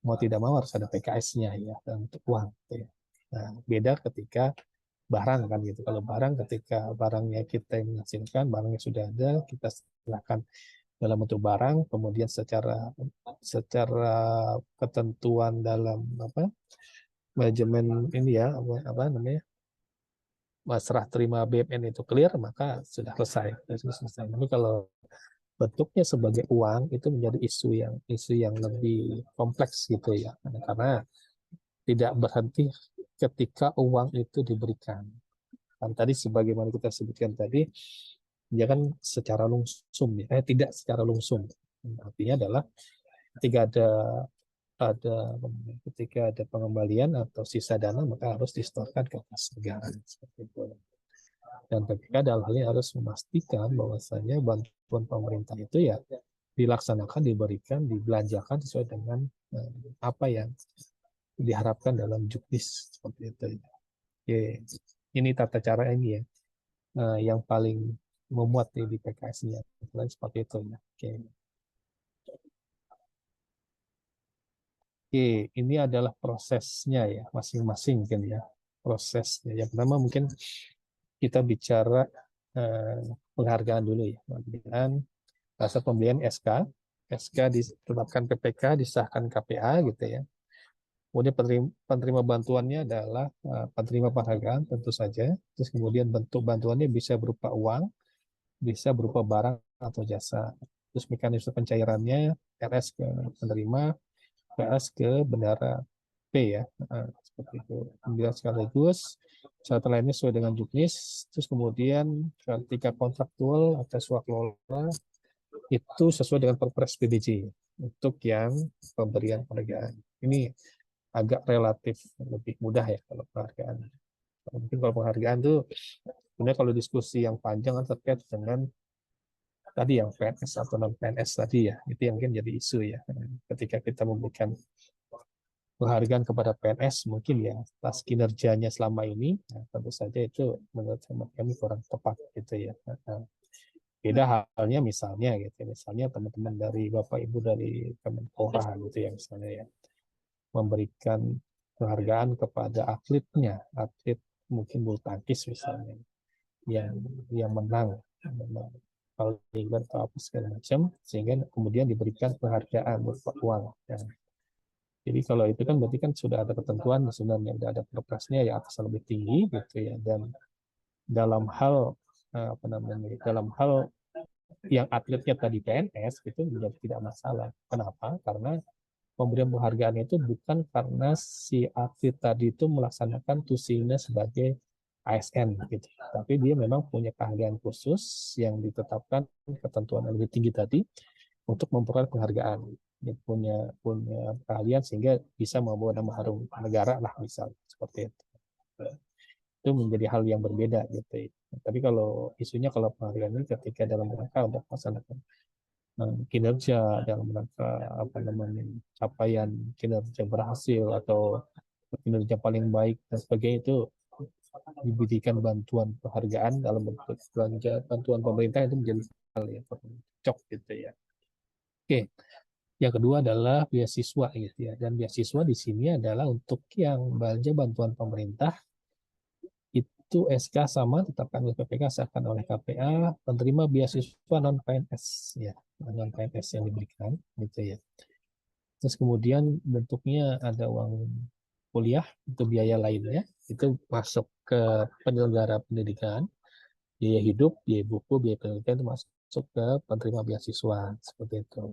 mau tidak mau harus ada PKS-nya ya, dan untuk uang gitu ya. Nah, beda ketika barang kan gitu. Kalau barang, ketika barangnya kita yang menghasilkan, barangnya sudah ada, kita serahkan dalam bentuk barang, kemudian secara ketentuan dalam manajemen ini ya, apa namanya, serah terima BMN itu clear, maka sudah selesai. Tapi kalau bentuknya sebagai uang, itu menjadi isu yang lebih kompleks gitu ya, karena tidak berhenti ketika uang itu diberikan. Kan tadi sebagaimana kita sebutkan tadi, dia kan secara langsung ya, tidak secara langsung. Artinya adalah ketika ada pengembalian atau sisa dana, maka harus disetorkan ke kas negara seperti itu. Dan PPK dalam hal ini harus memastikan bahwasanya bantuan pemerintah itu ya dilaksanakan, diberikan, dibelanjakan sesuai dengan apa yang diharapkan dalam Juknis seperti itu. Oke. Ini tata cara ini ya, yang paling memuat di PKS-nya, seperti itu ya. Oke. Oke, ini adalah prosesnya ya, masing-masing mungkin ya, prosesnya. Yang pertama mungkin kita bicara penghargaan dulu ya, penghargaan rasa pembelian SK ditetapkan PPK, disahkan KPA gitu ya. Kemudian penerima bantuannya adalah penerima penghargaan tentu saja. Terus kemudian bentuk bantuannya bisa berupa uang, bisa berupa barang atau jasa. Terus mekanisme pencairannya RS ke penerima, PS ke bendara P ya, seperti itu. Kemudian sekaligus syarat lainnya sesuai dengan Juknis. Terus kemudian ketika kontraktual atau swakelola itu sesuai dengan Perpres PBJ untuk yang pemberian penghargaan. Ini agak relatif lebih mudah ya kalau penghargaan. Mungkin kalau penghargaan tuh sebenarnya kalau diskusi yang panjang terkait dengan tadi yang PNS atau non PNS tadi ya, itu yang mungkin jadi isu ya. Ketika kita memberikan penghargaan kepada PNS mungkin ya atas kinerjanya selama ini, tentu saja itu menurut kami kurang tepat gitu ya. Beda halnya misalnya teman-teman dari Bapak Ibu dari Kemenpora gitu ya, misalnya ya, memberikan penghargaan kepada atlet mungkin bulu tangkis misalnya yang menang paling atau apa segala macam, sehingga kemudian diberikan penghargaan berupa uang ya. Jadi kalau itu kan berarti kan sudah ada ketentuan sebenarnya, sudah ada perpresnya ya atas lebih tinggi gitu ya. Dan dalam hal dalam hal yang atletnya tadi PNS itu menjadi tidak masalah. Kenapa? Karena pemberian penghargaan itu bukan karena si atlet tadi itu melaksanakan tusinya sebagai ASN gitu, tapi dia memang punya keahlian khusus yang ditetapkan ketentuan yang lebih tinggi tadi untuk memperoleh penghargaan. Dia punya keahlian sehingga bisa membawa nama harum negara lah, misal seperti itu. Itu menjadi hal yang berbeda gitu. Tapi kalau isunya kalau penghargaan ini ketika dalam rangka untuk melaksanakan kinerja, dalam rangka capaian kinerja berhasil atau kinerja paling baik dan sebagainya, itu diberikan bantuan penghargaan dalam bentuk bantuan pemerintah, itu menjadi hal yang cocok gitu ya. Oke. Yang kedua adalah beasiswa gitu ya. Dan beasiswa di sini adalah untuk yang belanja bantuan pemerintah itu SK sama tetapkan oleh PPK, sahkan oleh KPA, penerima beasiswa non PNS ya, non PNS yang diberikan gitu ya. Terus kemudian bentuknya ada uang kuliah, itu biaya lainnya itu masuk ke penyelenggara pendidikan, biaya hidup, biaya buku, biaya penelitian itu masuk ke penerima beasiswa seperti itu.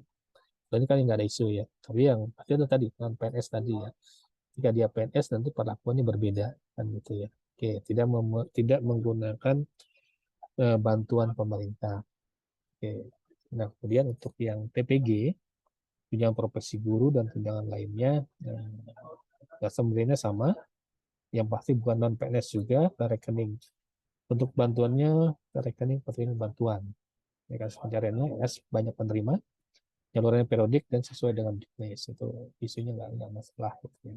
Ini kan nggak ada isu ya, tapi yang pasti itu tadi non PNS tadi ya. Jika dia PNS nanti perlakuannya berbeda kan gitu ya. Oke, tidak menggunakan bantuan pemerintah. Oke. Nah, kemudian untuk yang TPG, tunjangan profesi guru dan tunjangan lainnya, sebenarnya sama. Yang pasti bukan non PNS juga, ke rekening. Untuk bantuannya ke rekening penerima bantuan. Ya, kasus pencariannya S banyak penerima, jalurnya periodik dan sesuai dengan juknis. Itu isunya nggak masalah. Gitu ya.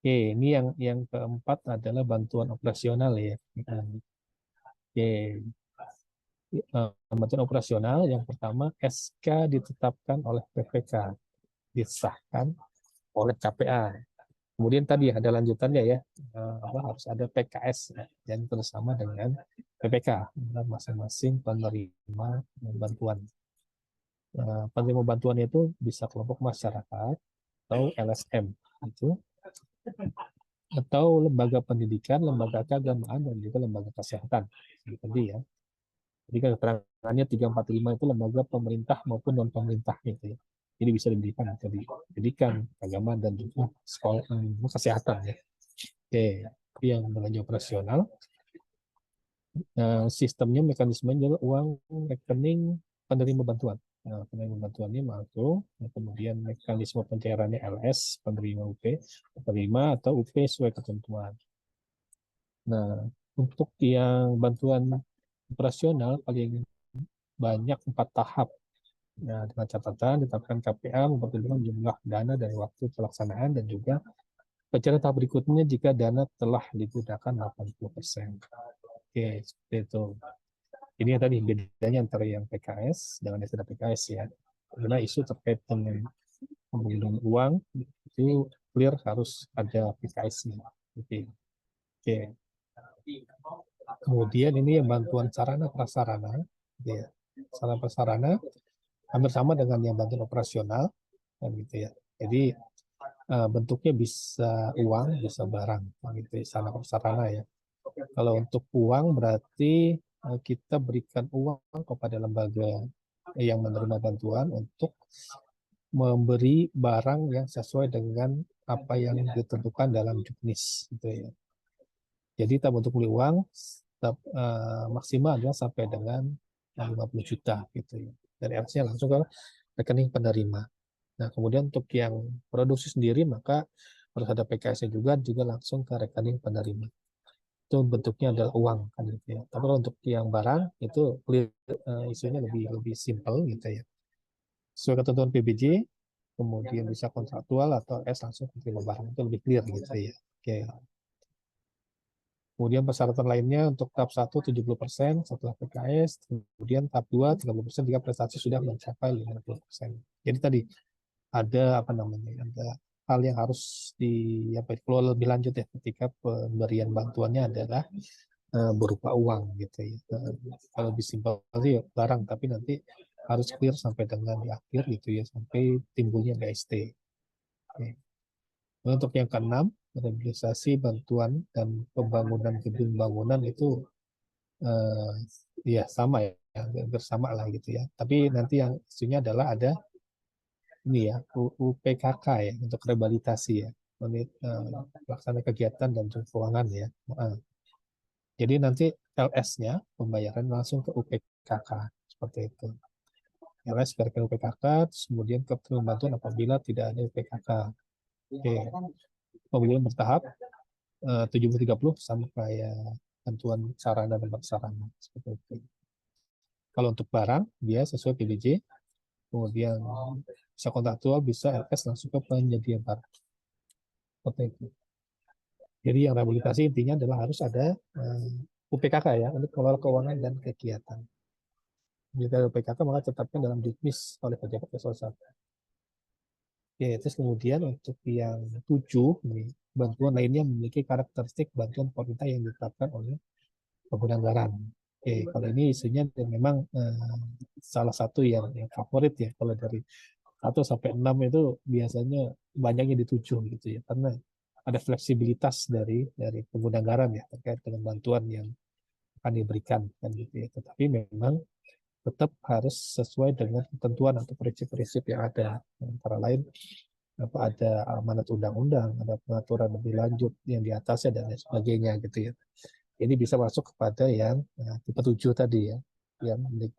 Oke, ini yang keempat adalah bantuan operasional ya. Oke, bantuan operasional yang pertama SK ditetapkan oleh PPK, disahkan oleh KPA. Kemudian tadi ada lanjutannya ya, harus ada PKS dan bersama dengan PPK masing-masing penerima bantuan. Penerima bantuan itu bisa kelompok masyarakat atau LSM itu, atau lembaga pendidikan, lembaga keagamaan dan juga lembaga kesehatan. Tadi ya. Jadi kan keterangannya 345 itu lembaga pemerintah maupun non pemerintah gitu ya. Jadi bisa diberikan dari pendidikan, agama dan juga sekolah kesehatan ya. Oke, yang belanja operasional. Sistemnya mekanismenya adalah uang rekening penerima bantuan. Nah, penerima bantuannya masuk, kemudian mekanisme pencairannya LS, penerima UP, penerima atau UP sesuai ketentuan. Nah, untuk yang bantuan operasional paling banyak 4 tahap. Nah, dengan catatan ditetapkan KPA mempertimbangkan jumlah dana dari waktu pelaksanaan dan juga pencairan tahap berikutnya jika dana telah digunakan 80%. Oke, seperti itu. Ini yang tadi bedanya antara yang PKS dengan yang tidak PKS ya. Karena isu terkait dengan penggunaan uang itu clear harus ada PKS-nya. Oke. Kemudian ini yang bantuan sarana prasarana, ya. Sarana prasarana hampir sama dengan yang bantuan operasional, kan gitu ya. Jadi bentuknya bisa uang, bisa barang, gitu ya, sarana prasarana ya. Kalau untuk uang berarti kita berikan uang kepada lembaga yang menerima bantuan untuk memberi barang yang sesuai dengan apa yang ditentukan dalam juknis, gitu ya. Jadi tab untuk beli uang maksimal adalah sampai dengan 50 juta gitu ya. Dari RC langsung ke rekening penerima. Nah, kemudian untuk yang produksi sendiri maka harus ada PKS-nya juga langsung ke rekening penerima. Itu bentuknya adalah uang kan gitu ya. Tapi kalau untuk yang barang itu isunya lebih simpel gitu ya. Sesuai ketentuan PBJ, kemudian bisa kontraktual atau S langsung terima barang, itu lebih clear gitu ya. Oke. Kemudian persyaratan lainnya untuk tahap 1 70% setelah PKS, kemudian tahap 2 30% jika prestasi sudah mencapai 50%. Jadi tadi ada ada hal yang harus dikelola lebih lanjut ya ketika pemberian bantuannya adalah berupa uang gitu ya. Kalau lebih simpel sih barang, tapi nanti harus clear sampai dengan di akhir gitu ya, sampai timbulnya BST. Oke. Untuk yang keenam, rehabilitasi bantuan dan pembangunan gedung bangunan itu ya sama ya, bersama lah gitu ya. Tapi nanti yang isunya adalah ada ini ya, UPKK ya, untuk rehabilitasi ya, unit pelaksana kegiatan dan keuangan ya. Jadi nanti LS-nya pembayaran langsung ke UPKK seperti itu. LS ke UPKK, kemudian ke bantuan apabila tidak ada UPKK. Oke. Pembelian bertahap 70-30 sama kayak bantuan sarana dan prasarana seperti itu. Kalau untuk barang dia sesuai PBJ, kemudian bisa kontraktual, bisa LS langsung ke penyedia barang. Seperti itu. Jadi yang rehabilitasi intinya adalah harus ada UPKK ya, untuk pengelola keuangan dan kegiatan. Jika ada UPKK maka tetapkan dalam juknis oleh pejabat eselon 1. Oke, terus kemudian untuk yang 7, bantuan lainnya memiliki karakteristik bantuan pemerintah yang ditetapkan oleh pengguna anggaran. Oke, kalau ini isunya memang salah satu yang favorit ya. Kalau dari 1 sampai 6 itu biasanya banyaknya di 7 gitu ya. Karena ada fleksibilitas dari pengguna anggaran ya terkait dengan bantuan yang akan diberikan kan gitu ya. Tetapi memang tetap harus sesuai dengan ketentuan atau prinsip-prinsip yang ada. Antara lain ada amanat undang-undang, ada pengaturan lebih lanjut yang di atasnya dan lain sebagainya gitu ya. Ini bisa masuk kepada yang tipe 7 tadi ya,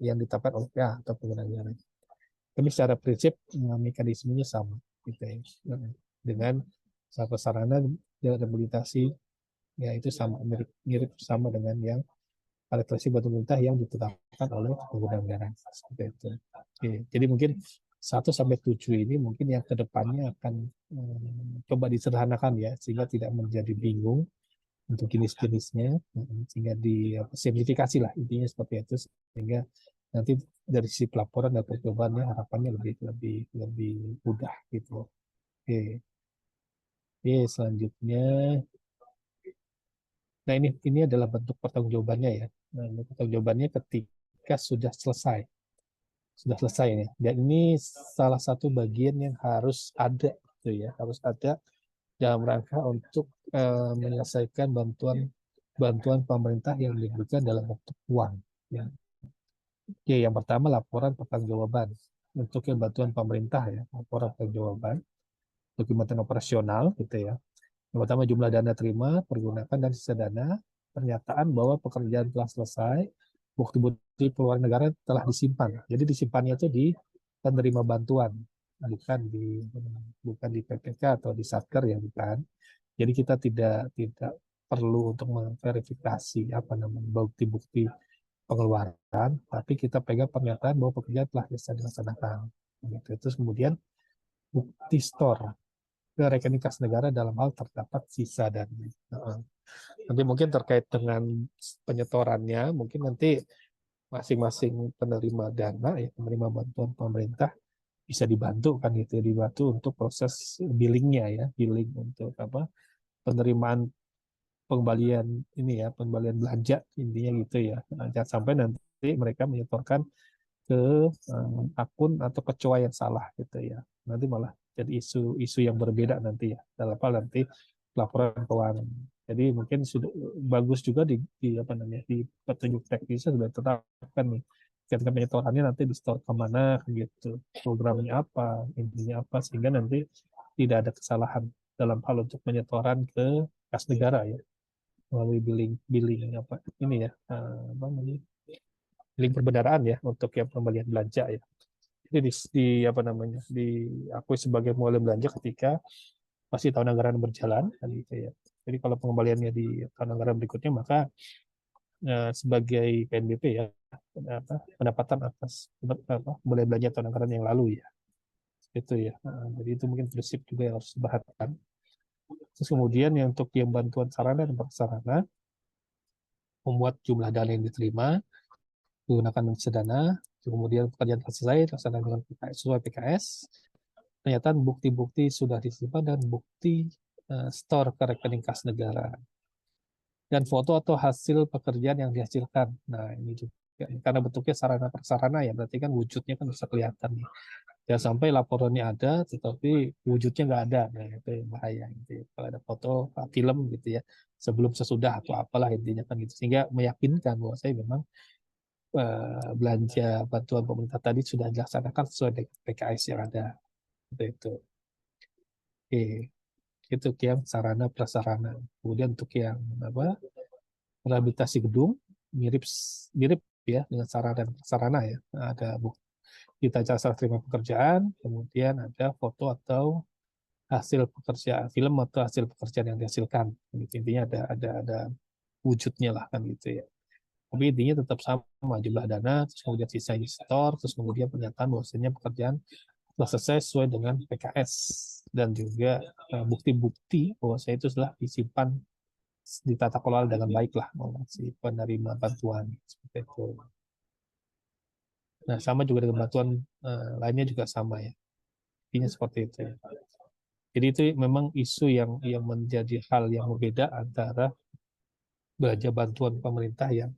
yang ditetapkan oleh PA atau pengguna jalan. Tapi secara prinsip mekanismenya sama gitu ya. Dengan sarana rehabilitasi ya itu sama mirip sama dengan yang administrasi batu muntah yang ditetapkan oleh pengguna anggaran seperti itu. Oke, jadi mungkin 1 sampai 7 ini mungkin yang kedepannya akan coba disederhanakan ya sehingga tidak menjadi bingung untuk jenis-jenisnya sehingga disimplifikasi lah intinya seperti itu sehingga nanti dari sisi pelaporan dan percobaannya harapannya lebih mudah gitu. Oke. Oke, selanjutnya nah ini adalah bentuk pertanggungjawabannya ya. Nah, pertanggungjawabannya ketika sudah selesai ya. Dan ini salah satu bagian yang harus ada gitu ya, harus ada dalam rangka untuk menyelesaikan bantuan pemerintah yang diberikan dalam bentuk uang. Ya. Oke, yang pertama laporan pertanggungjawaban untuk yang bantuan pemerintah ya, laporan pertanggungjawaban dokumen operasional gitu ya. Yang pertama jumlah dana terima, pergunakan dan sisa dana, pernyataan bahwa pekerjaan telah selesai, bukti-bukti pengeluaran negara telah disimpan. Jadi disimpannya itu di penerima bantuan, bukan di PPK atau di Satker ya bukan. Jadi kita tidak perlu untuk memverifikasi bukti-bukti pengeluaran, tapi kita pegang pernyataan bahwa pekerjaan telah bisa dilaksanakan. Gitu. Terus kemudian bukti store ke rekening kas negara dalam hal terdapat sisa dana. Nanti mungkin terkait dengan penyetorannya, mungkin nanti masing-masing penerima dana, ya penerima bantuan pemerintah bisa dibantu kan gitu, dibantu untuk proses billingnya ya, billing untuk penerimaan pengembalian ini ya, pengembalian belanja intinya gitu ya. Jangan sampai nanti mereka menyetorkan ke akun atau kecoa yang salah gitu ya. Nanti malah jadi isu yang berbeda nanti ya dalam hal nanti laporan keuangan. Jadi mungkin sudah bagus juga di petunjuk teknisnya sudah tetapkan nih ketika penyetorannya nanti di store kemana gitu, programnya apa, intinya apa sehingga nanti tidak ada kesalahan dalam hal untuk penyetoran ke kas negara ya melalui billing ini ya billing perbendaraan ya untuk yang pembelian belanja ya. Jadi diakui sebagai mulai belanja ketika masih tahun anggaran berjalan kan gitu ya. Jadi kalau pengembaliannya di tahun anggaran berikutnya maka sebagai PNBP ya pendapatan atas pembelian belanja tahun anggaran yang lalu ya. Itu ya. Jadi itu mungkin prinsip juga yang harus diperhatikan. Terus kemudian yang untuk yang bantuan sarana dan prasarana membuat jumlah dana yang diterima menggunakan dana, kemudian pekerjaan selesai laksanakan dengan PKS sesuai PKS, pernyataan bukti-bukti sudah disimpan dan bukti store ke rekening kas negara dan foto atau hasil pekerjaan yang dihasilkan. Nah ini juga karena bentuknya sarana prasarana ya berarti kan wujudnya kan bisa kelihatan nih. Jangan sampai laporannya ada tetapi wujudnya nggak ada, nah itu yang bahaya gitu ya. Kalau ada foto film gitu ya sebelum sesudah atau apalah intinya kan gitu sehingga meyakinkan bahwa saya memang belanja bantuan pemerintah tadi sudah dilaksanakan sesuai dengan PKS yang ada. Seperti itu. Oke, itu yang sarana prasarana. Kemudian untuk yang rehabilitasi gedung mirip ya dengan sarana dan prasarana ya. Ada kita jasa terima pekerjaan, kemudian ada foto atau hasil pekerjaan film atau hasil pekerjaan yang dihasilkan. Intinya ada wujudnya lah kan gitu ya. Tapi intinya tetap sama jumlah dana, terus kemudian sisa di store, terus kemudian pernyataan bahwasanya pekerjaan telah selesai sesuai dengan PKS dan juga bukti-bukti bahwa saya itu telah disimpan ditata kelola dengan baik lah oleh si penerima bantuan seperti itu. Nah sama juga dengan bantuan lainnya juga sama ya, intinya seperti itu. Ya. Jadi itu memang isu yang menjadi hal yang berbeda antara belanja bantuan pemerintah yang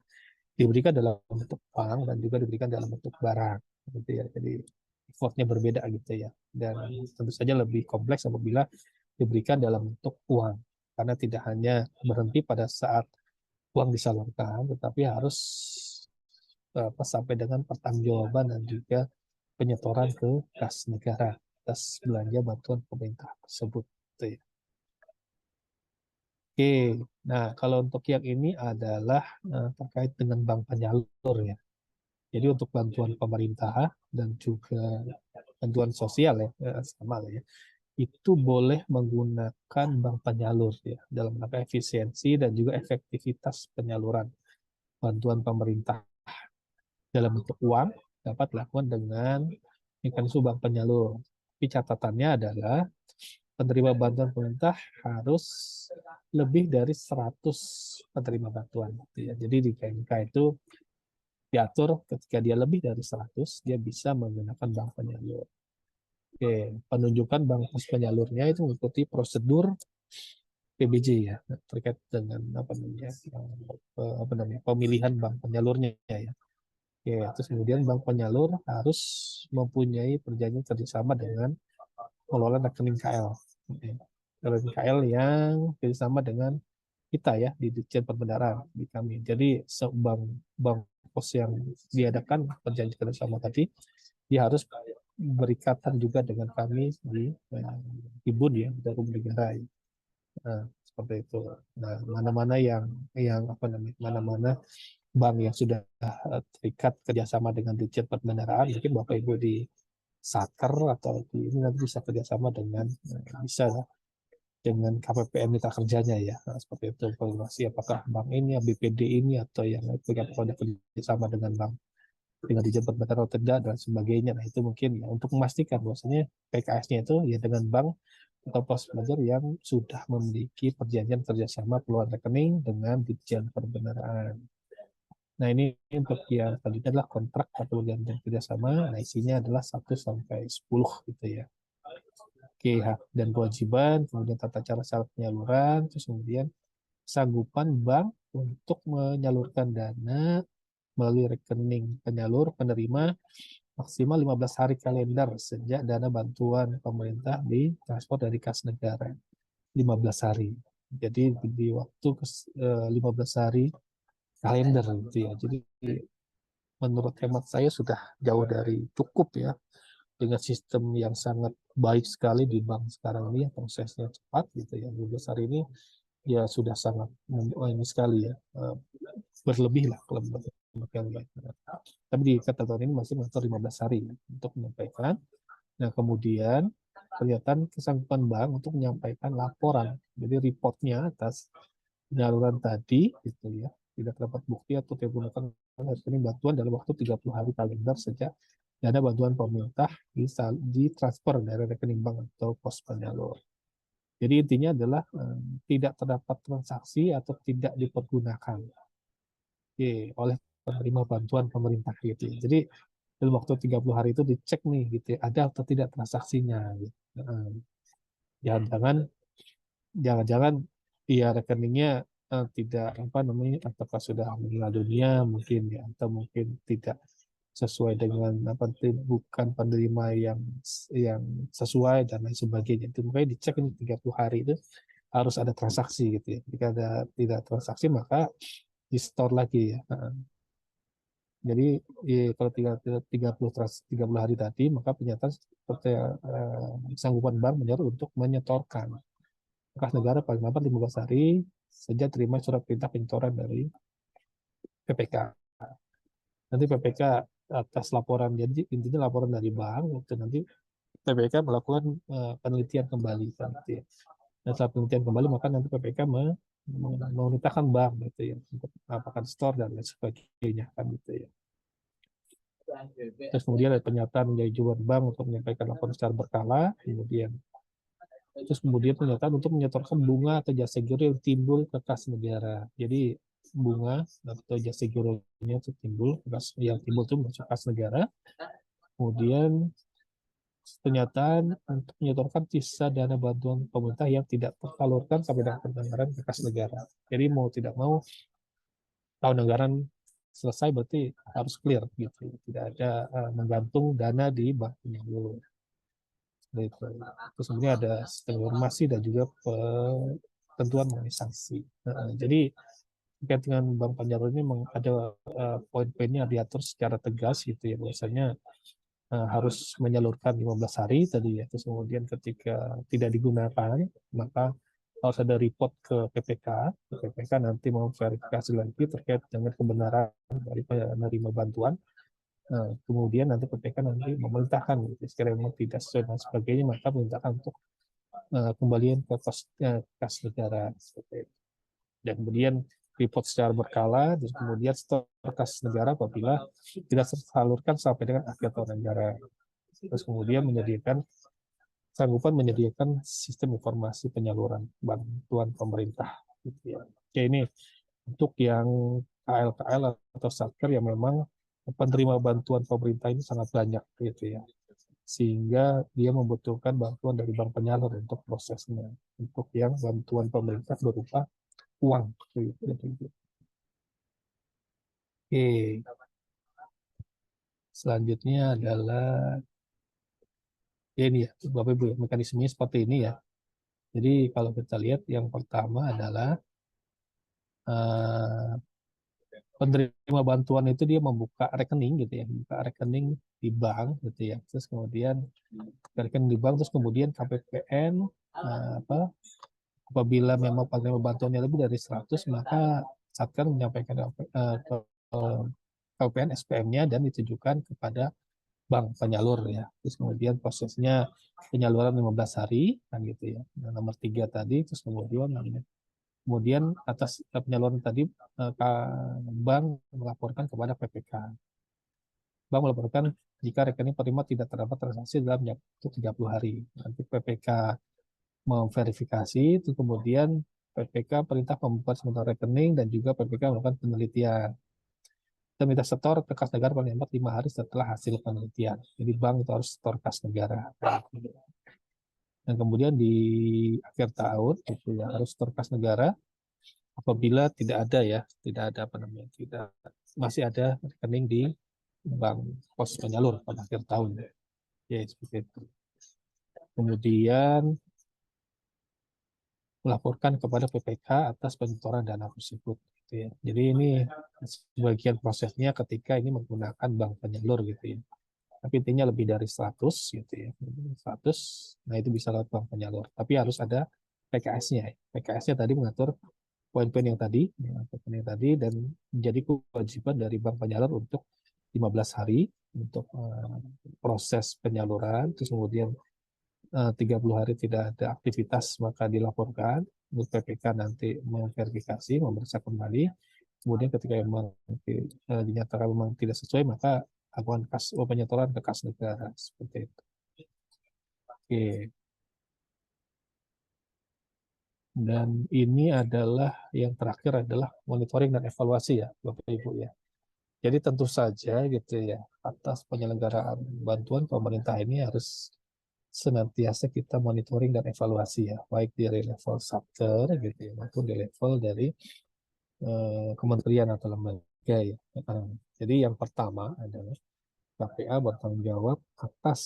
diberikan dalam bentuk uang dan juga diberikan dalam bentuk barang gitu ya. Jadi effortnya berbeda gitu ya dan tentu saja lebih kompleks apabila diberikan dalam bentuk uang karena tidak hanya berhenti pada saat uang disalurkan tetapi harus sampai dengan pertanggungjawaban dan juga penyetoran ke kas negara atas belanja bantuan pemerintah tersebut. Gitu ya. Oke, nah kalau untuk yang ini adalah terkait dengan bank penyalur ya. Jadi untuk bantuan pemerintah dan juga bantuan sosial ya, sama lah ya, itu boleh menggunakan bank penyalur ya dalam rangka efisiensi dan juga efektivitas penyaluran bantuan pemerintah dalam bentuk uang dapat dilakukan dengan mekanisme bank penyalur. Tapi catatannya adalah penerima bantuan pemerintah harus lebih dari 100 penerima bantuan. Gitu ya. Jadi di KMK itu diatur ketika dia lebih dari 100, dia bisa menggunakan bank penyalur. Oke, penunjukan bank pos penyalurnya itu mengikuti prosedur PBJ ya terkait dengan apa namanya pemilihan bank penyalurnya ya. Oke, terus kemudian bank penyalur harus mempunyai perjanjian kerjasama dengan pengelola rekening KL. Oke. Rekening KL yang kerjasama dengan kita ya di Ditjen Perbendaharaan di kami. Jadi bank pos yang diadakan perjanjian kerjasama tadi, dia harus berikatan juga dengan kami di BUN ya, Jarum Negara. Nah, seperti itu. Nah, mana-mana yang apa namanya, mana-mana bank yang sudah terikat kerjasama dengan Ditjen Perbendaharaan, mungkin Bapak Ibu di Satker atau di ini nanti bisa kerjasama dengan bisa ya, dengan KPPM mitra kerjanya ya. Nah, seperti itu informasi apakah bank ini, BPD ini atau yang punya kerjasama dengan bank dengan Ditjen Perbendaharaan atau tidak dan sebagainya. Nah, itu mungkin ya untuk memastikan bahwasanya PKS-nya itu ya dengan bank atau pos belajar yang sudah memiliki perjanjian kerjasama pengelolaan rekening dengan Ditjen Perbendaharaan. Nah, ini untuk yang selanjutnya adalah kontrak atau perjanjian kerjasama. Nah, isinya adalah 1 sampai 10 gitu ya. Oke, hak dan kewajiban, kemudian tata cara syarat penyaluran, terus kemudian sanggupan bank untuk menyalurkan dana melalui rekening penyalur penerima maksimal 15 hari kalender sejak dana bantuan pemerintah ditransfer dari kas negara. 15 hari. Jadi di waktu 15 hari kalender gitu ya. Jadi menurut hemat saya sudah jauh dari cukup ya dengan sistem yang sangat baik sekali di bank sekarang ini prosesnya cepat gitu ya. 15 hari ini ya sudah sangat ini sekali ya berlebih lah kalau yang baik. Tapi di catatan ini masih mengatur 15 hari ya, untuk menyampaikan. Nah kemudian pernyataan kesanggupan bank untuk menyampaikan laporan. Jadi reportnya atas penyaluran tadi gitu ya tidak terdapat bukti atau tidak menggunakan rekening bantuan dalam waktu 30 hari kalender sejak dana bantuan pemerintah ditransfer dari rekening bank atau pos penyalur. Jadi intinya adalah tidak terdapat transaksi atau tidak dipergunakan oleh penerima bantuan pemerintah gitu. Jadi dalam waktu 30 hari itu dicek nih gitu ya, ada atau tidak transaksinya gitu. Jangan-jangan ya rekeningnya tidak apa namanya apakah sudah meninggal dunia mungkin ya atau mungkin tidak sesuai dengan apa bukan penerima yang sesuai dan lain sebagainya. Itu makanya dicek ini 30 hari itu harus ada transaksi gitu ya. Jika ada tidak transaksi maka di store lagi ya. Jadi kalau 30 hari tadi maka pernyataan seperti sanggupan bank menyuruh untuk menyetorkan kas negara paling lambat 15 hari sejak terima surat perintah penyetoran dari PPK. Nanti PPK atas laporan, jadi intinya laporan dari bank itu nanti PPK melakukan penelitian kembali kan gitu ya. Dan setelah penelitian kembali maka nanti PPK memerintahkan bank gitu ya untuk apakah store dan lain sebagainya kan gitu ya. Terus kemudian ada pernyataan dari jawaban bank untuk menyampaikan laporan secara berkala, kemudian pernyataan untuk menyetorkan bunga atau jasa giro yang timbul ke kas negara. Jadi bunga atau jasa gironya itu timbul itu masuk kas negara. Kemudian pernyataan untuk menyetorkan sisa dana bantuan pemerintah yang tidak tersalurkan sampai dengan anggaran ke kas negara. Jadi mau tidak mau tahun anggaran selesai berarti harus clear gitu, tidak ada menggantung dana di bank penyalur. Terus kemudian ada sistem informasi dan juga ketentuan mengenai sanksi. Jadi terkait dengan bank penyalur ini memang ada poin-poinnya diatur secara tegas gitu ya, biasanya harus menyalurkan 15 hari tadi ya. Terus kemudian ketika tidak digunakan, maka harus ada report ke PPK. PPK nanti mau verifikasi lagi terkait dengan kebenaran dari penerima bantuan. Kemudian nanti PPK nanti memerintahkan, sekiranya memang tidak sesuai dan sebagainya, maka memerintahkan untuk kembalian ke kas negara seperti itu. Dan kemudian report secara berkala, dan kemudian stor kas negara apabila tidak tersalurkan sampai dengan akhir tahun anggaran. Terus kemudian sanggupan menyediakan sistem informasi penyaluran bantuan pemerintah. Gitu ya. Oke, ini untuk yang KL-KL atau satker yang memang penerima bantuan pemerintah ini sangat banyak gitu ya, sehingga dia membutuhkan bantuan dari bank penyalur untuk prosesnya, untuk yang bantuan pemerintah berupa uang gitu. Oke, selanjutnya adalah ya ini ya Bapak Ibu, mekanismenya seperti ini ya. Jadi kalau kita lihat yang pertama adalah penerima bantuan itu dia membuka rekening gitu ya, membuka rekening di bank gitu ya. Terus kemudian rekening di bank, terus kemudian KPPN apabila memang penerima bantuannya lebih dari 100, maka Satker menyampaikan ke KPPN SPM-nya dan ditujukan kepada bank penyalur ya. Terus kemudian prosesnya penyaluran 15 hari kan gitu ya. Dan nomor 3 tadi, terus kemudian atas penyaluran tadi bank melaporkan kepada PPK. Bank melaporkan jika rekening penerima tidak terdapat transaksi dalam waktu 30 hari. Nanti PPK memverifikasi, itu kemudian PPK perintah membuka sementara rekening dan juga PPK melakukan penelitian. Kita minta setor ke kas negara paling lambat 5 hari setelah hasil penelitian. Jadi bank itu harus setor kas negara. Dan kemudian di akhir tahun itu ya harus setor kas negara. Apabila tidak ada ya, tidak ada masih ada rekening di bank pos penyalur pada akhir tahun. Ya, seperti itu. Kemudian melaporkan kepada PPK atas penyetoran dana tersebut. Gitu ya. Jadi ini sebagian prosesnya ketika ini menggunakan bank penyalur gitu ya. Tapi intinya lebih dari 100 gitu ya. 100, nah itu bisa lewat bank penyalur. Tapi harus ada PKS-nya. PKS-nya tadi mengatur poin-poin yang tadi, dan menjadi kewajiban dari bank penyalur untuk 15 hari untuk proses penyaluran, terus kemudian 30 hari tidak ada aktivitas maka dilaporkan, PPK nanti memverifikasi, memeriksa kembali, kemudian ketika memang dinyatakan memang tidak sesuai maka lakukan penyetoran ke kas negara seperti itu. Oke. Dan ini adalah yang terakhir adalah monitoring dan evaluasi ya Bapak Ibu ya. Jadi tentu saja gitu ya, atas penyelenggaraan bantuan pemerintah ini harus senantiasa kita monitoring dan evaluasi ya, baik dari level satker gitu ya, maupun di level dari kementerian atau lembaga ya. Jadi yang pertama adalah KPA bertanggung jawab atas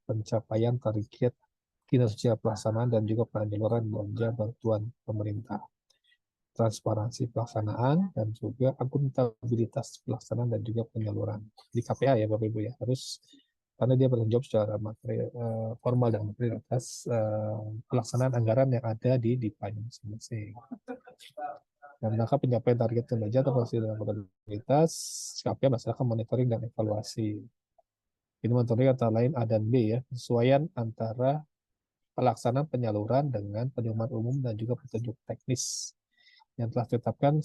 pencapaian target kinerja pelaksanaan dan juga penyaluran belanja bantuan pemerintah, transparansi pelaksanaan, dan juga akuntabilitas pelaksanaan dan juga penyaluran. Di KPA ya Bapak Ibu ya, harus karena dia bertanggung jawab secara formal dan material atas pelaksanaan anggaran yang ada di DIPA masing-masing. Dan maka pencapaian target kinerja atau dalam akuntabilitas, KPA melaksanakan monitoring dan evaluasi. Ini monitoring antara lain A dan B ya, kesesuaian antara pelaksanaan penyaluran dengan penerimaan umum dan juga petunjuk teknis yang telah ditetapkan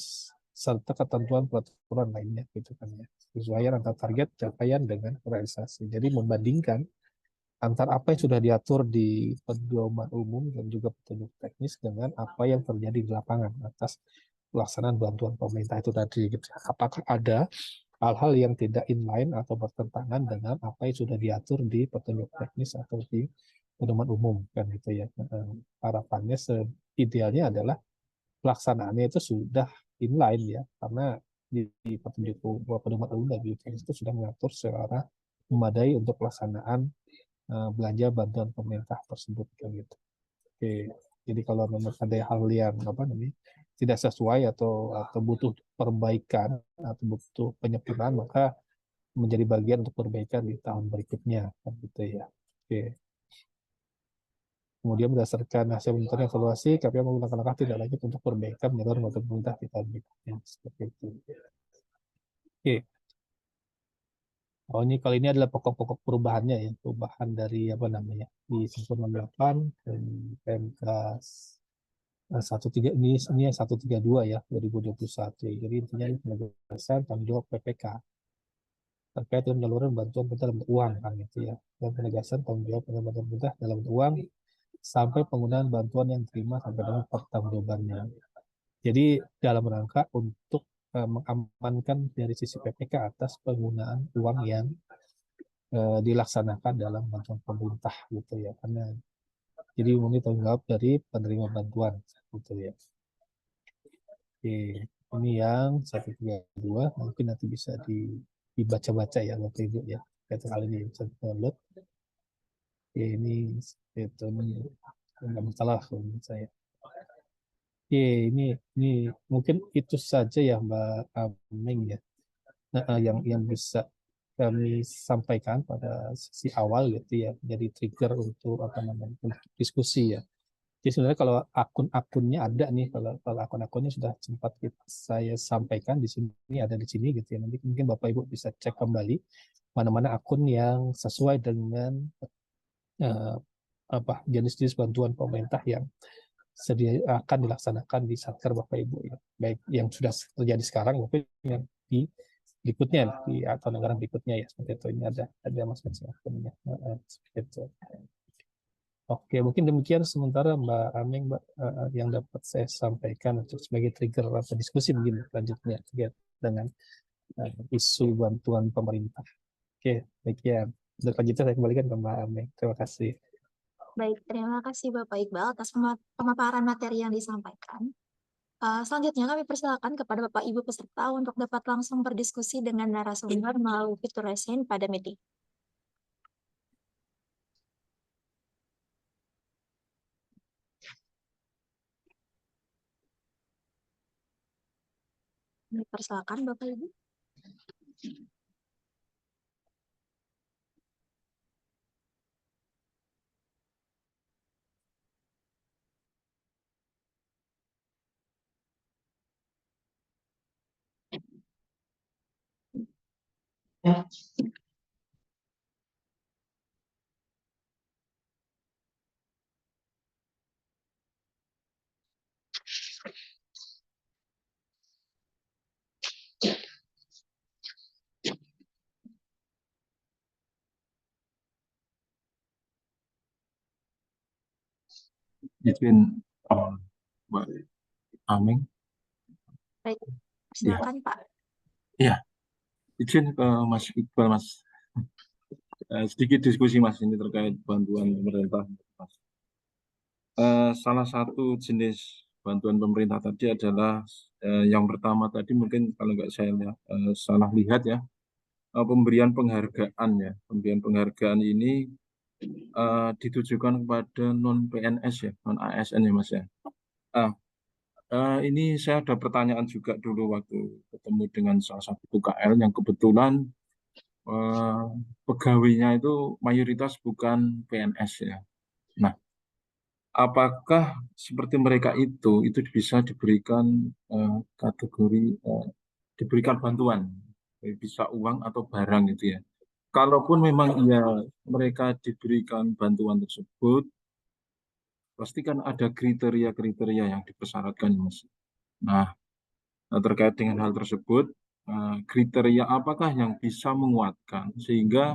serta ketentuan peraturan lainnya gitu kan ya. Kesesuaian antara target capaian dengan realisasi. Jadi membandingkan antara apa yang sudah diatur di pedoman umum dan juga petunjuk teknis dengan apa yang terjadi di lapangan atas pelaksanaan bantuan pemerintah itu tadi gitu. Apakah ada hal-hal yang tidak inline atau bertentangan dengan apa yang sudah diatur di petunjuk teknis atau di pedoman umum kan gitu ya. Harapannya idealnya adalah pelaksanaannya itu sudah inline ya, karena di petunjuk pedoman umum dan petunjuk teknis itu sudah mengatur secara memadai untuk pelaksanaan belanja bantuan pemerintah tersebut kan gitu. Oke, jadi kalau memang ada hal yang tidak sesuai atau butuh perbaikan atau butuh penyempurnaan, maka menjadi bagian untuk perbaikan di tahun berikutnya, kan gitu ya. Oke. Kemudian berdasarkan hasil monitoring evaluasi, KPU menggunakan langkah tindak lanjut untuk perbaikan menyeluruh bantuan pemerintah di tahun berikutnya. Seperti itu. Oke. Oh, ini kali ini adalah pokok-pokok perubahannya ya, perubahan dari apa namanya di 168 dan PMK 13 ini yang 132 ya 2021. Jadi intinya ini penegasan tanggung jawab PPK terkait dengan penyaluran bantuan pemerintah dalam bentuk uang kan gitu ya, dan penegasan tanggung jawab bantuan pemerintah dalam bentuk uang sampai penggunaan bantuan yang diterima sampai dengan pertanggungjawabannya. Jadi dalam rangka untuk mengamankan dari sisi PPK atas penggunaan uang yang dilaksanakan dalam bantuan pemerintah gitu ya, karena jadi ini tanggung jawab dari penerima bantuan gitu ya. Oke, ini yang 132 mungkin nanti bisa dibaca-baca ya Bapak Ibu ya. Kata kali ini bisa download. Oke, ini itu nggak masalah menurut saya. Oke, ini mungkin itu saja ya Mbak Aming ya. Nah, yang bisa kami sampaikan pada sesi awal gitu ya, jadi trigger untuk apa namanya untuk diskusi ya. Jadi sebenarnya kalau akun-akunnya ada nih, kalau akun-akunnya sudah sempat saya sampaikan di sini, ada di sini gitu ya. Nanti mungkin Bapak Ibu bisa cek kembali mana-mana akun yang sesuai dengan apa jenis-jenis bantuan pemerintah yang akan dilaksanakan di Satker Bapak Ibu ya. Baik yang sudah terjadi sekarang maupun yang di berikutnya atau negara berikutnya ya, seperti itu. Ini ada masing-masing akunnya seperti itu. Oke, mungkin demikian sementara Mbak Aming, Mbak, yang dapat saya sampaikan untuk sebagai trigger atau diskusi begini selanjutnya dengan isu bantuan pemerintah. Oke, demikian. Selanjutnya saya kembalikan ke Mbak Aming. Terima kasih. Baik, terima kasih Bapak Iqbal atas pemaparan materi yang disampaikan. Selanjutnya kami persilakan kepada Bapak Ibu peserta untuk dapat langsung berdiskusi dengan narasumber melalui fitur raise hand pada meeting. Persilakan Bapak Ibu. Izin Mbak Aming. Baik, silakan Pak. Iya, izin ke Mas Iqbal Mas. Sedikit diskusi Mas ini terkait bantuan pemerintah Mas. Salah satu jenis bantuan pemerintah tadi adalah yang pertama tadi mungkin kalau nggak saya salah lihat ya, pemberian penghargaan ya. Pemberian penghargaan ini ditujukan kepada non PNS ya, non ASN ya Mas ya. Ini saya ada pertanyaan juga dulu waktu ketemu dengan salah satu UKL yang kebetulan pegawainya itu mayoritas bukan PNS ya. Nah, apakah seperti mereka itu bisa diberikan kategori diberikan bantuan, bisa uang atau barang gitu ya? Kalaupun memang iya mereka diberikan bantuan tersebut, pasti kan ada kriteria-kriteria yang dipersyaratkan, Mas. Nah, terkait dengan hal tersebut, kriteria apakah yang bisa menguatkan sehingga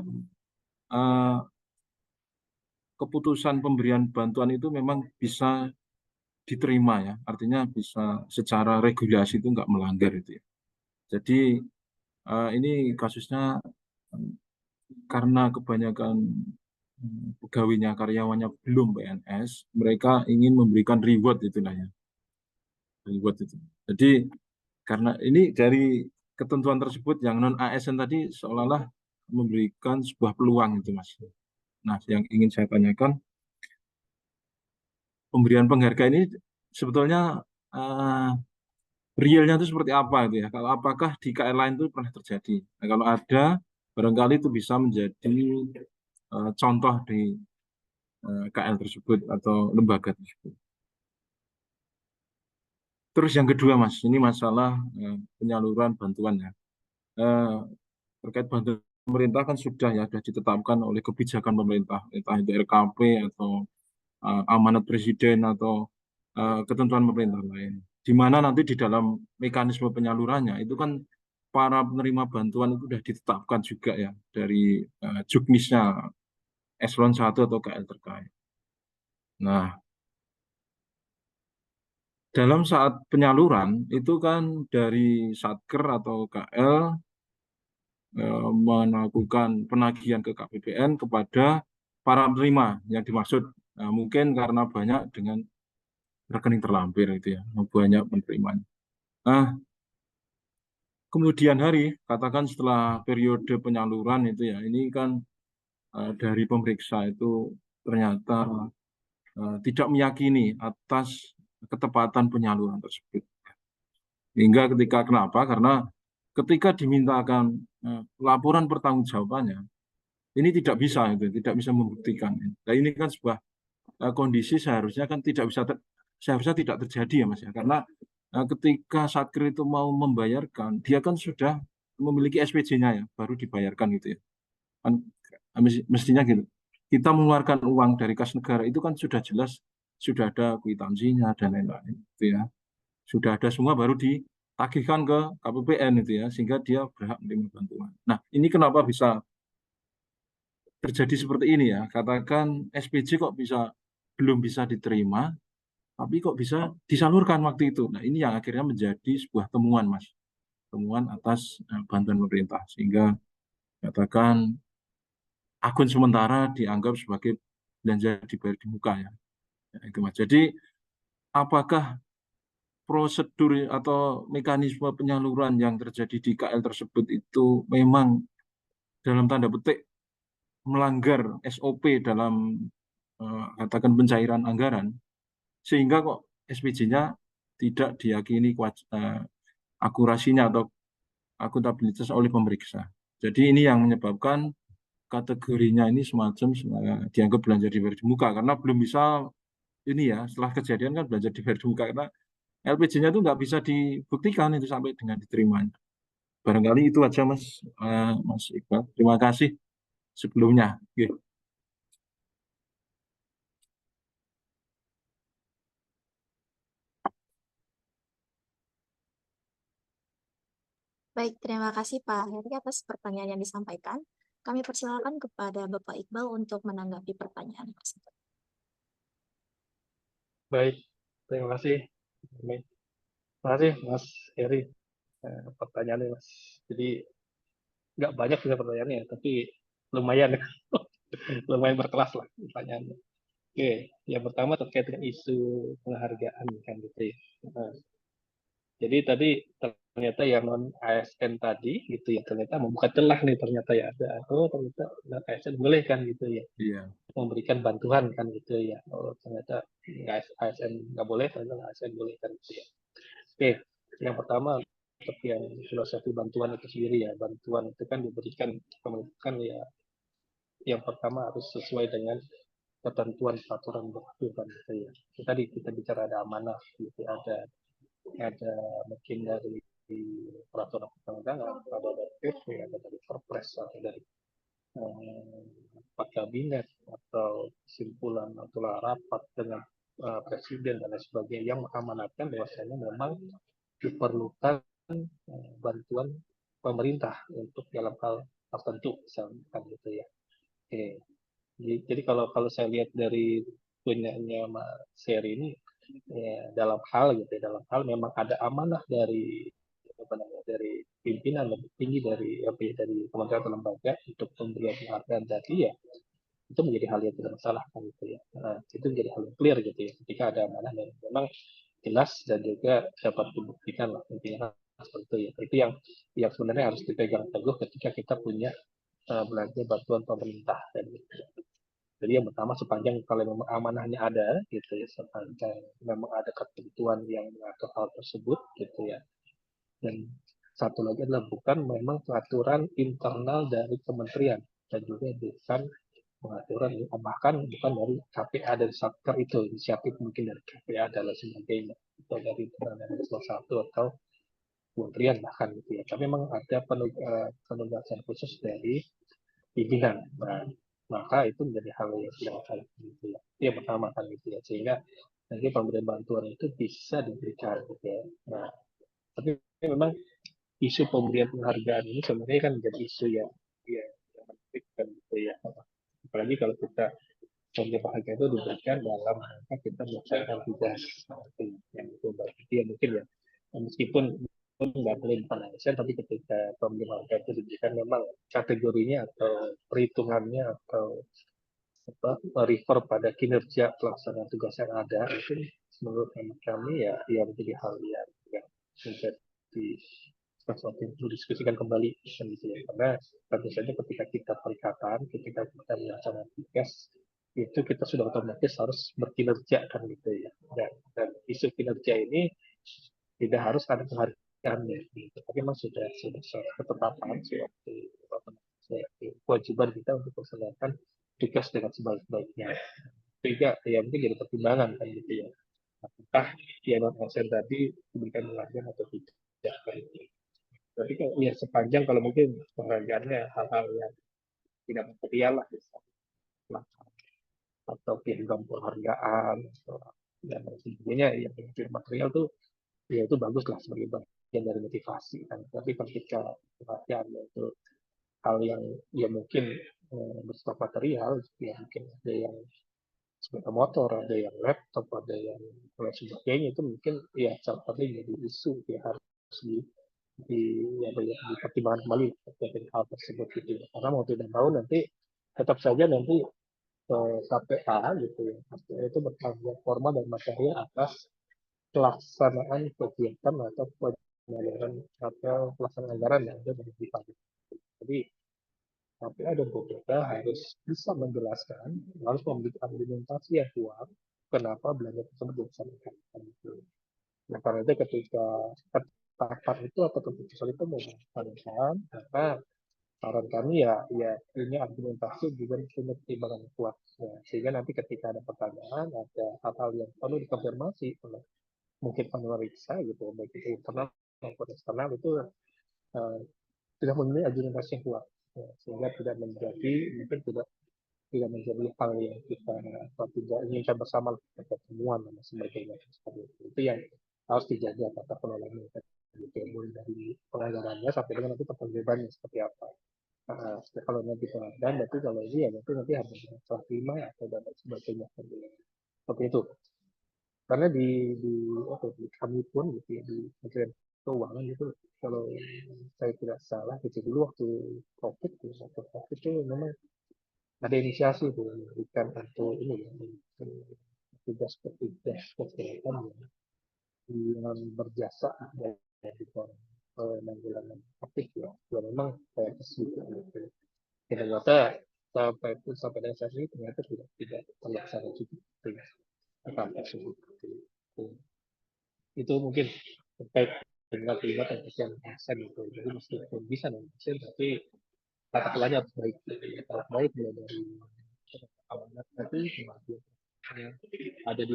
keputusan pemberian bantuan itu memang bisa diterima ya, artinya bisa secara regulasi itu nggak melanggar itu ya. Jadi ini kasusnya karena kebanyakan pegawainya, karyawannya belum PNS, mereka ingin memberikan reward itulah ya, reward itu. Jadi karena ini dari ketentuan tersebut yang non ASN tadi seolah-olah memberikan sebuah peluang itu Mas. Nah, yang ingin saya tanyakan, pemberian penghargaan ini sebetulnya realnya itu seperti apa itu ya? Kalau apakah di KL lain itu pernah terjadi? Nah, kalau ada, Barangkali itu bisa menjadi contoh di KL tersebut atau lembaga tersebut. Terus yang kedua, Mas, ini masalah penyaluran bantuan ya. Terkait bantuan pemerintah kan sudah ditetapkan oleh kebijakan pemerintah, entah itu RKP atau amanat presiden atau ketentuan pemerintah lain. Di mana nanti di dalam mekanisme penyalurannya itu kan para penerima bantuan itu sudah ditetapkan juga ya dari Juknisnya Eselon 1 atau KL terkait. Nah, dalam saat penyaluran itu kan dari Satker atau KL melakukan penagihan ke KPPN kepada para penerima yang dimaksud. Nah, mungkin karena banyak dengan rekening terlampir itu ya, banyak penerimanya. Nah, kemudian hari, katakan setelah periode penyaluran itu ya, ini kan dari pemeriksa itu ternyata tidak meyakini atas ketepatan penyaluran tersebut. Hingga kenapa? Karena ketika dimintakan laporan pertanggungjawabannya, ini tidak bisa membuktikan. Nah, ini kan sebuah kondisi seharusnya kan seharusnya tidak terjadi ya Mas ya, karena ketika Satker itu mau membayarkan, dia kan sudah memiliki SPJ-nya ya, baru dibayarkan gitu ya. Kan mestinya gitu. Kita mengeluarkan uang dari kas negara itu kan sudah jelas, sudah ada kwitansinya dan lain-lain gitu ya. Sudah ada semua baru ditagihkan ke KPPN itu ya, sehingga dia berhak menerima bantuan. Nah, ini kenapa bisa terjadi seperti ini ya? Katakan SPJ kok belum bisa diterima, tapi kok bisa disalurkan waktu itu. Nah, ini yang akhirnya menjadi sebuah temuan, Mas. Temuan atas bantuan pemerintah. Sehingga katakan akun sementara dianggap sebagai belanja dibayar di muka ya. Ya, itu Mas. Jadi apakah prosedur atau mekanisme penyaluran yang terjadi di KL tersebut itu memang dalam tanda petik melanggar SOP dalam katakan pencairan anggaran, sehingga kok SPJ-nya tidak diyakini akurasinya atau akuntabilitas oleh pemeriksa. Jadi ini yang menyebabkan kategorinya ini semacam dianggap belanja dibayar di muka, karena belum bisa ini ya, setelah kejadian kan belanja dibayar di muka, karena LPJ-nya itu nggak bisa dibuktikan itu sampai dengan diterimanya. Barangkali itu aja Mas, Mas Iqbal. Terima kasih sebelumnya. Okay. Baik, terima kasih Pak Heri atas pertanyaan yang disampaikan. Kami persilakan kepada Bapak Iqbal untuk menanggapi pertanyaan tersebut. Baik, terima kasih. Terima kasih Mas Heri. Pertanyaannya Mas. Jadi nggak banyak juga pertanyaannya, tapi lumayan lumayan berkelas lah pertanyaannya. Oke, yang pertama terkait dengan isu penghargaan kan gitu ya. Jadi tadi ternyata yang non ASN tadi gitu ya, ternyata membuka celah nih ternyata ya ada. Oh ternyata non ASN boleh kan gitu ya. Iya. Memberikan bantuan kan gitu ya. Oh ternyata ASN nggak boleh, ternyata ASN boleh kan gitu ya. Oke, yang pertama untuk yang filosofi bantuan itu sendiri ya. Bantuan itu kan diberikan kan ya, yang pertama harus sesuai dengan ketentuan peraturan berlaku kan gitu ya. Tadi kita bicara ada amanah gitu, ada mungkin dari peraturan perundang-undangan, ada dari PP, ada dari Perpres, atau dari Pak Kabinet, atau kesimpulan atau rapat dengan Presiden dan lain sebagainya yang mengamanatkan bahwasanya memang diperlukan bantuan pemerintah untuk dalam hal tertentu, misalkan gitu ya. Oke. Jadi kalau saya lihat dari punyanya Mas Seri ini, ya, dalam hal memang ada amanah dari dari pimpinan lebih tinggi dari kementerian atau lembaga untuk pemberian penghargaan tadi ya, itu menjadi hal yang tidak masalah kan gitu ya. Nah, itu menjadi hal yang clear gitu ya ketika ada amanah dan memang jelas dan juga dapat dibuktikan lah intinya seperti itu ya. Itu yang sebenarnya harus dipegang teguh ketika kita punya belanja bantuan pemerintah dan gitu. Jadi yang pertama sepanjang kalau memang amanahnya ada gitu ya, sepanjang memang ada ketentuan yang mengatur hal tersebut gitu ya, dan satu lagi adalah bukan memang peraturan internal dari kementerian dan juga bukan pengaturan bahkan bukan dari KPA dan Satker itu inisiatif mungkin dari KPA dan lain sebagainya atau dari salah satu atau kementerian bahkan gitu ya. Tapi memang ada penugasan khusus dari pimpinan. Nah, maka itu menjadi hal yang salah gitu ya. Yang pertama kan gitu ya. Sehingga nanti pemberian bantuan itu bisa diberikan gitu ya. Nah, tapi memang isu pemberian penghargaan ini sebenarnya kan menjadi isu yang menarik kan gitu ya. Apalagi kalau kita pemberian penghargaan itu diberikan dalam rangka kita melaksanakan tugas yang itu berarti ya mungkin ya meskipun nggak boleh bukan ASN tapi ketika pemberian penghargaan itu diberikan memang kategorinya atau perhitungannya atau refer pada kinerja pelaksanaan tugas yang ada itu menurut kami ya menjadi hal yang menjadi sesuatu yang perlu diskusikan kembali gitu ya. Karena tentu saja ketika kita perikatan, ketika kita melaksanakan tugas itu kita sudah otomatis harus berkinerja kan gitu ya. Dan isu kinerja ini tidak harus ada penghargaan ya, gitu. Tapi memang sudah ketetapan suatu kewajiban kita untuk melaksanakan tugas dengan sebaik-baiknya. Sehingga ya mungkin jadi pertimbangan kan gitu ya. Apakah dia non ASN tadi diberikan penghargaan atau tidak kan gitu. Tapi kalau ya sepanjang kalau mungkin penghargaannya hal-hal yang tidak material lah misalnya atau piagam penghargaan atau dan sebagainya yang material tuh ya itu bagus lah sebagai bagian dari motivasi kan. Tapi ketika penghargaan itu hal yang ya mungkin bersifat material ya mungkin ada yang sepeda motor, ada yang laptop, ada yang lain sebagainya itu mungkin ya salah satu jadi isu ya harus dipertimbangkan kembali terkait hal tersebut gitu ya. Karena mau tidak mau nanti tetap saja nanti KPA gitu ya itu bertanggung formal dan material atas pelaksanaan kegiatan atau penyelenggaraan atau pelaksanaan anggaran yang ada di pajak. Jadi KPA dan BPK harus bisa menjelaskan, harus memiliki argumentasi yang kuat kenapa belanja tersebut dilaksanakan. Nah, karena itu ketika ketetapan itu atau keputusan itu mau dilaksanakan, maka saran kami ya ini argumentasi juga punya pertimbangan kuat. Ya, sehingga nanti ketika ada pertanyaan, ada hal-hal yang perlu dikonfirmasi oleh mungkin pemeriksa gitu, baik itu internal maupun eksternal itu tidak memiliki argumentasi yang kuat. Ya, sehingga tidak menjadi mungkin tidak menjadi hal yang kita tidak inginkan bersama pertemuan dan sebagainya seperti itu yang harus dijaga kata pengelolanya mulai dari penganggarannya sampai dengan nanti pertanggungjawabannya seperti apa. Kalau nanti pengadaan berarti kalau ini ya berarti nanti harus salah terima atau dan sebagainya seperti itu. Karena di kami pun gitu ya, di Kementerian Keuangan itu kalau saya tidak salah itu dulu waktu COVID itu memang ada inisiasi itu memberikan untuk ini ya tugas kesehatan yang berjasa dari penanggulangan COVID ya memang kayak gitu ternyata sampai dengan saat ini ternyata tidak terlaksana juga hal tersebut itu mungkin terkait dengan pelibatan ASN itu jadi meskipun bisa non ASN tapi tata kelolanya harus baik tata baik mulai dari awalnya tapi kemudian ada di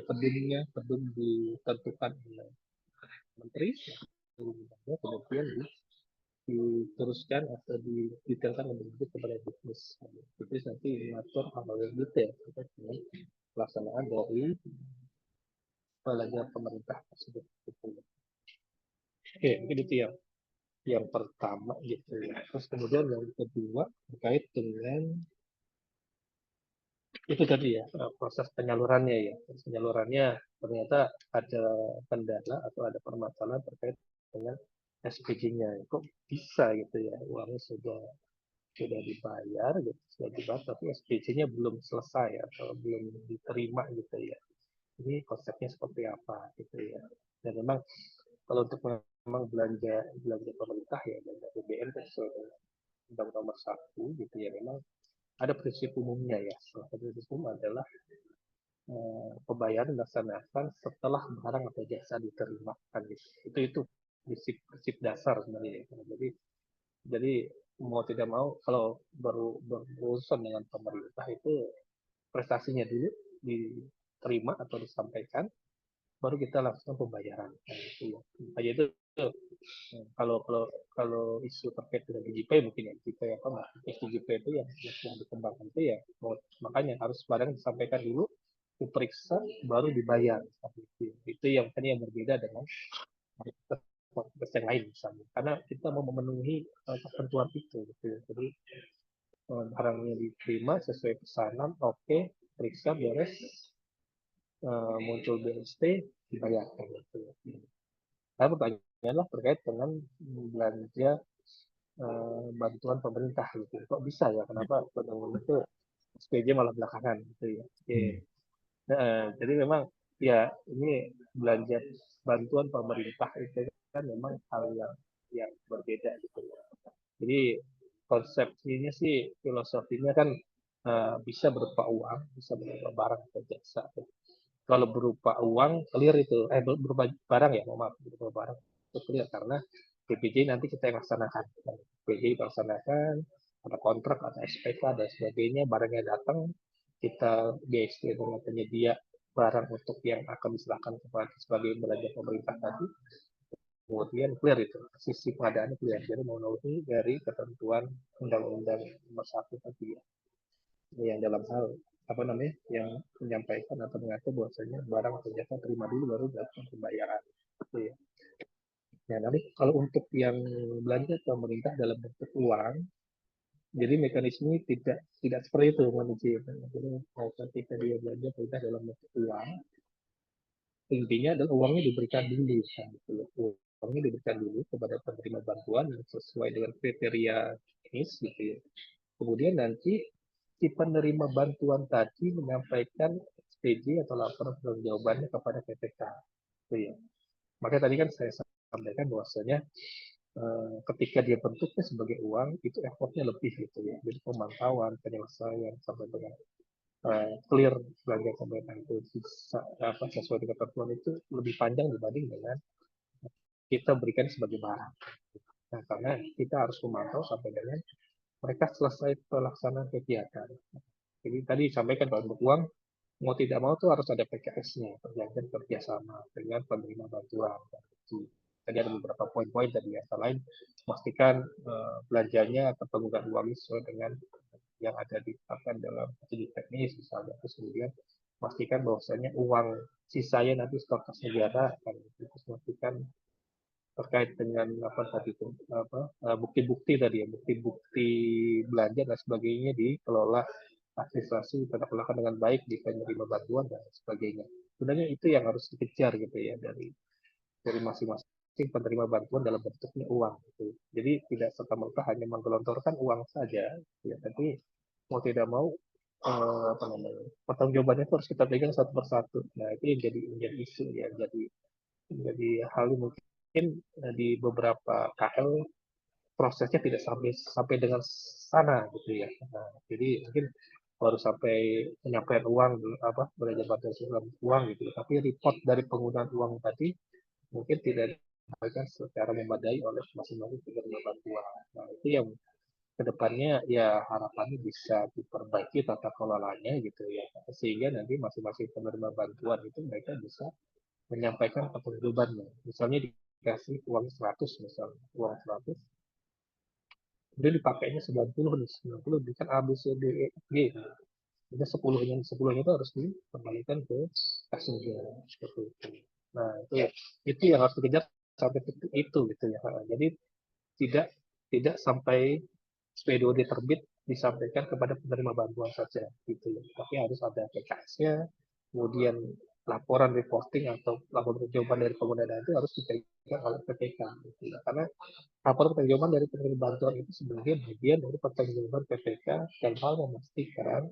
pedum ditentukan oleh menteri kemudian diteruskan atau didetailkan lebih lanjut kepada bisnis nanti mengatur hal-hal yang detail terkait dengan pelaksanaan dari belanja pemerintah tersebut. Oke, mungkin itu yang pertama gitu ya. Terus kemudian yang kedua terkait dengan itu tadi ya proses penyalurannya ya. Penyalurannya ternyata ada kendala atau ada permasalahan terkait dengan SPG-nya. Kok bisa gitu ya uangnya sudah dibayar gitu sudah dibayar tapi SPG-nya belum selesai atau belum diterima gitu ya. Ini konsepnya seperti apa gitu ya. Dan memang kalau untuk memang belanja pemerintah ya belanja BBM sesuai Undang-Undang Nomor 1 gitu ya memang ada prinsip umumnya ya. Salah satu prinsip umum adalah pembayaran dilaksanakan setelah barang atau jasa diterima kan gitu. Itu prinsip dasar sebenarnya. Jadi mau tidak mau kalau berurusan dengan pemerintah itu prestasinya dulu diterima atau disampaikan, baru kita lakukan pembayaran. Nah, itu ya. Makanya itu kalau kalau kalau isu terkait dengan DJP mungkin ya DJP apa DJP itu yang dikembangkan itu ya makanya harus barang disampaikan dulu, diperiksa baru dibayar. Itu yang kan yang berbeda dengan yang lain misalnya. Karena kita mau memenuhi ketentuan itu gitu ya. Jadi barangnya diterima sesuai pesanan, oke, periksa beres, muncul BST, dibayarkan gitu ya. Nah, pertanyaannya terkait dengan belanja bantuan pemerintah gitu. Kok bisa ya? Kenapa itu SPJ malah belakangan gitu ya? Jadi memang ya ini belanja bantuan pemerintah itu kan memang hal yang berbeda gitu ya. Jadi konsepsinya sih filosofinya kan bisa berupa uang, bisa berupa barang atau jasa. Kalau berupa uang clear itu, berupa barang ya, maaf, berupa barang itu clear karena PPJ nanti kita yang laksanakan. PPJ laksanakan, ada kontrak, ada SPK dan sebagainya, barangnya datang, kita BST dengan penyedia barang untuk yang akan diserahkan kepada sebagai belanja pemerintah tadi, kemudian clear itu sisi pengadaannya clear, jadi memenuhi dari ketentuan Undang-Undang Nomor 1 tadi ya, yang dalam hal apa namanya yang menyampaikan atau mengatur bahwasanya barang atau jasa terima dulu baru dilakukan pembayaran. Gitu ya. Ya, nanti kalau untuk yang belanja pemerintah dalam bentuk uang, jadi mekanisme tidak seperti itu manusia. Jadi ketika dia belanja pemerintah dalam bentuk uang, intinya adalah uangnya diberikan dulu, gitu. Uangnya diberikan dulu kepada penerima bantuan yang sesuai dengan kriteria teknis, gitu ya. Kemudian nanti si penerima bantuan tadi menyampaikan SPJ atau laporan pertanggungjawabannya kepada PPK. Gitu ya. Makanya tadi kan saya sampaikan bahwasanya ketika dia bentuknya sebagai uang itu effortnya lebih gitu ya. Jadi pemantauan, penyelesaian sampai dengan clear belanja pemerintah itu bisa sesuai dengan ketentuan itu lebih panjang dibanding dengan kita berikan sebagai barang. Nah, karena kita harus memantau sampai dengan mereka selesai pelaksanaan kegiatan. Jadi tadi disampaikan bahwa untuk uang mau tidak mau tuh harus ada PKS-nya, perjanjian kerjasama dengan penerima bantuan. Tadi ada beberapa poin-poin tadi ya, selain memastikan belanjanya atau penggunaan uang sesuai dengan yang ada ditetapkan dalam studi teknis misalnya, terus kemudian pastikan bahwasanya uang sisanya nanti stok kas negara akan memastikan terkait dengan apa tadi itu bukti-bukti tadi ya, bukti-bukti belanja dan sebagainya dikelola administrasi tetap dilakukan dengan baik di penerima bantuan dan sebagainya. Sebenarnya itu yang harus dikejar gitu ya dari masing-masing penerima bantuan dalam bentuknya uang gitu. Jadi tidak serta-merta hanya menggelontorkan uang saja ya, tapi mau tidak mau pertanggungjawabannya itu harus kita pegang satu persatu. Nah, itu yang menjadi isu ya, jadi hal yang mungkin di beberapa KL prosesnya tidak sampai dengan sana gitu ya. Nah, jadi mungkin baru sampai penyampaian uang belanja bantuan dalam uang gitu. Tapi report dari penggunaan uang tadi mungkin tidak disampaikan secara memadai oleh masing-masing penerima bantuan. Nah, itu yang kedepannya ya harapannya bisa diperbaiki tata kelolanya gitu ya, sehingga nanti masing-masing penerima bantuan itu mereka bisa menyampaikan pertanggungjawabannya. Misalnya dikasih uang 100 misalnya, uang 100 kemudian dipakainya 90 nih, 90 bukan A, B, C, D, E, G. Jadi 10-nya itu harus dikembalikan ke kas negara seperti itu. Nah, itu yang harus dikejar sampai titik itu gitu ya. Jadi tidak sampai SPDOD terbit disampaikan kepada penerima bantuan saja gitu ya. Tapi harus ada PKS-nya, kemudian laporan reporting atau laporan jawaban dari pengguna dana itu harus dipegang oleh PPK gitu ya. Karena laporan pertanggungjawaban dari penerima bantuan itu sebagai bagian dari pertanggungjawaban PPK dalam hal memastikan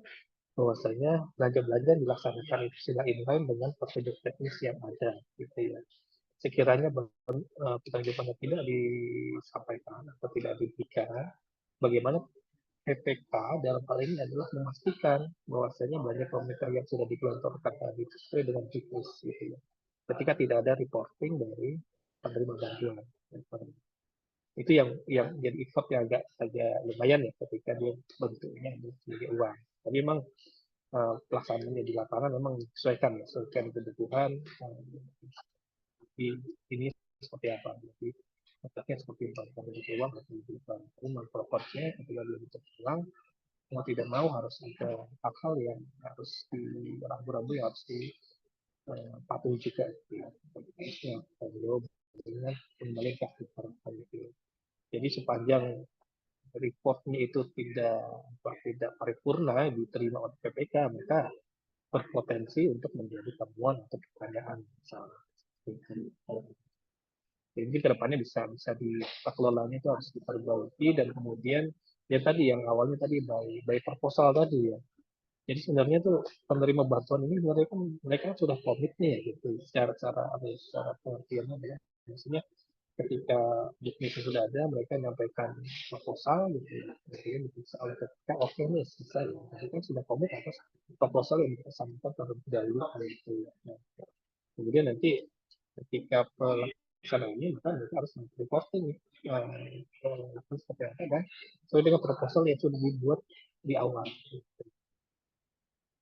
bahwasanya belanja-belanja dilaksanakan itu sudah inline dengan prosedur teknis yang ada gitu ya. Sekiranya pertanggungjawabannya tidak disampaikan atau tidak diberikan, bagaimana PPK dalam hal ini adalah memastikan bahwasanya belanja pemerintah yang sudah digelontorkan tadi sesuai dengan siklus gitu ya. Ketika tidak ada reporting dari penerima bantuan. Itu yang jadi effort yang agak lumayan ya ketika dia bentuknya sebagai uang. Tapi memang pelaksanaannya di lapangan memang sesuaikan kebutuhan ini seperti apa. Jadi letaknya seperti apa, kalau itu uang atau itu uang. Tapi memang proporsinya ketika dia bentuk uang, mau tidak mau harus ada hal-hal yang harus rambu-rambu yang harus dipatuhi juga. Kalau dengan kembali ke aktivitas itu. Jadi sepanjang reportnya itu tidak paripurna diterima oleh PPK, maka berpotensi untuk menjadi temuan atau pertanyaan misalnya. Jadi kedepannya bisa kelolanya itu harus diperbaiki dan kemudian ya tadi yang awalnya tadi by proposal tadi ya. Jadi sebenarnya tuh penerima bantuan ini sebenarnya kan mereka sudah komit nih ya gitu secara pengertiannya ya. Maksudnya ketika bisnis sudah ada mereka menyampaikan proposal gitu ya. Kemudian bisa oleh ketika oke nih selesai ya. Jadi kan sudah komit atas proposal yang kita sampaikan terlebih dahulu gitu ya. Nah, kemudian nanti ketika pelaksanaannya maka mereka harus reporting seperti apa dan sesuai dengan proposal yang sudah dibuat di awal.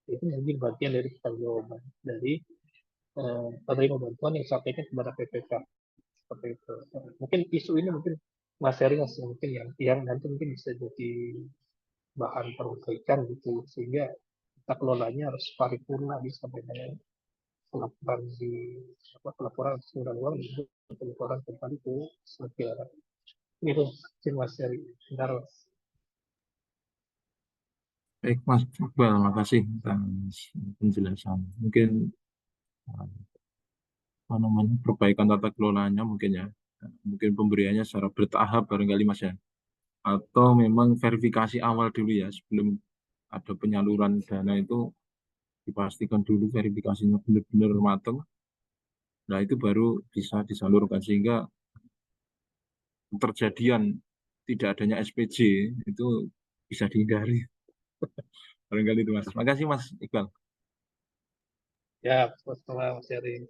Itu mungkin bagian dari pertanggungjawaban dari penerima bantuan yang disampaikan kepada PPK seperti itu. Mungkin isu ini mungkin Mas Heri masih mungkin yang nanti mungkin bisa jadi bahan perbaikan gitu sehingga kita kelolanya harus paripurna bisa dengan pelaporan pelaporan penggunaan uang itu pelaporan kembali ke negara. Itu sih Mas Heri. Bentar, Mas. Baik, Mas Iqbal, makasih atas penjelasan. Mungkin apa namanya perbaikan tata kelolanya mungkin ya, mungkin pemberiannya secara bertahap barangkali Mas ya, atau memang verifikasi awal dulu ya sebelum ada penyaluran dana itu dipastikan dulu verifikasinya benar-benar matang. Nah itu baru bisa disalurkan sehingga terjadian tidak adanya SPJ itu bisa dihindari. Barangkali itu Mas. Makasih Mas Iqbal. Ya, setelah Mas Heri.